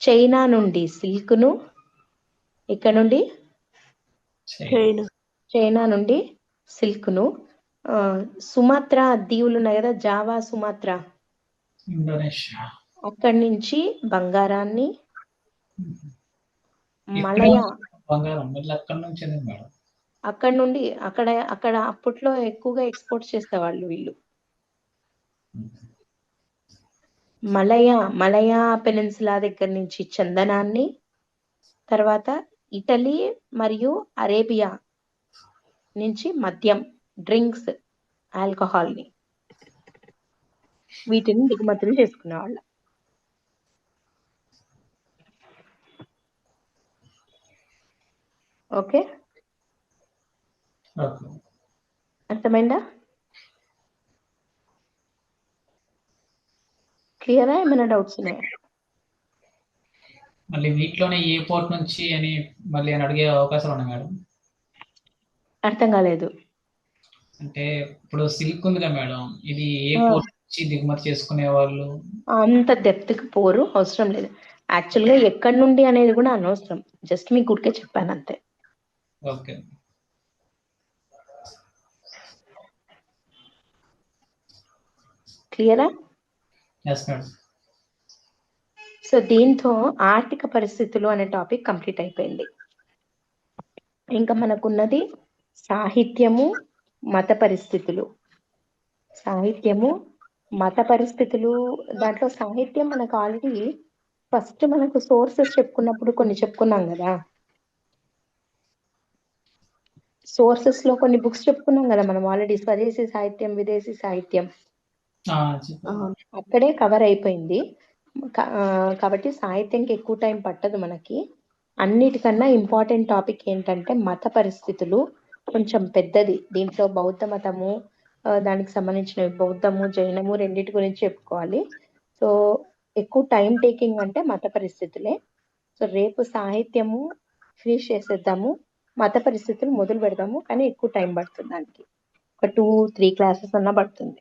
చైనా నుండి సిల్క్ను. ఇక్కడ నుండి చైనా నుండి సిల్క్ను. సుమాత్రా దీవులు ఉన్నాయి కదా, జావా, సుమాత్రా, అక్కడి నుంచి బంగారాన్ని. మలయా అక్కడ నుండి అక్కడ అప్పట్లో ఎక్కువగా ఎక్స్పోర్ట్ చేసేవాళ్ళు వీళ్ళు. మలయా పెనిన్సులా దగ్గర నుంచి చందనాన్ని. తర్వాత ఇటలీ మరియు అరేబియా నుంచి మద్యం, డ్రింక్స్, ఆల్కహాల్ని, వీటిని దిగుమతులు చేసుకునేవాళ్ళు. ఓకే, అర్థమైందా? క్లియరా? ఏమైనా డౌట్స్ ఉన్నాయా? మళ్ళీ వీటిలోనే ఏ పోర్ట్ నుంచి అని మళ్ళీ అని అడిగే అవకాశాలు ఉన్నాయి మేడం? అర్థం కాలేదు. అంటే ఇప్పుడు సిల్క్ ఉంది కదా మేడం, ఇది ఏ పోర్ట్ నుంచి దిగుమతి చేసుకునే వాళ్ళు? అంత డెప్త్కి పోరు, అవసరం లేదు. యాక్చువల్గా ఎక్కడి నుండి అనేది కూడా అనవసరం, జస్ట్ మీకు గుడికే చెప్పాను అంతే. ఓకే, క్లియరా? Yes madam. సో దీంతో ఆర్థిక పరిస్థితులు అనే టాపిక్ కంప్లీట్ అయిపోయింది. ఇంకా మనకున్నది సాహిత్యము, మత పరిస్థితులు. దాంట్లో సాహిత్యం మనకు ఆల్రెడీ ఫస్ట్ మనకు సోర్సెస్ చెప్పుకున్నప్పుడు కొన్ని చెప్పుకున్నాం కదా. సోర్సెస్ లో కొన్ని బుక్స్ చెప్పుకున్నాం కదా మనం ఆల్రెడీ. స్వదేశీ సాహిత్యం, విదేశీ సాహిత్యం, అక్కడే కవర్ అయిపోయింది. కాబట్టి సాహిత్యంకి ఎక్కువ టైం పట్టదు మనకి. అన్నిటికన్నా ఇంపార్టెంట్ టాపిక్ ఏంటంటే మత పరిస్థితులు. కొంచెం పెద్దది. దీంట్లో బౌద్ధ మతము, దానికి సంబంధించిన బౌద్ధము, జైనము రెండింటి గురించి చెప్పుకోవాలి. సో ఎక్కువ టైం టేకింగ్ అంటే మత పరిస్థితులే. సో రేపు సాహిత్యము ఫినిష్ చేసేద్దాము, మత పరిస్థితులు మొదలు పెడదాము. కానీ ఎక్కువ టైం పడుతుంది దానికి. ఒక 2-3 క్లాసెస్ అన్నా పడుతుంది.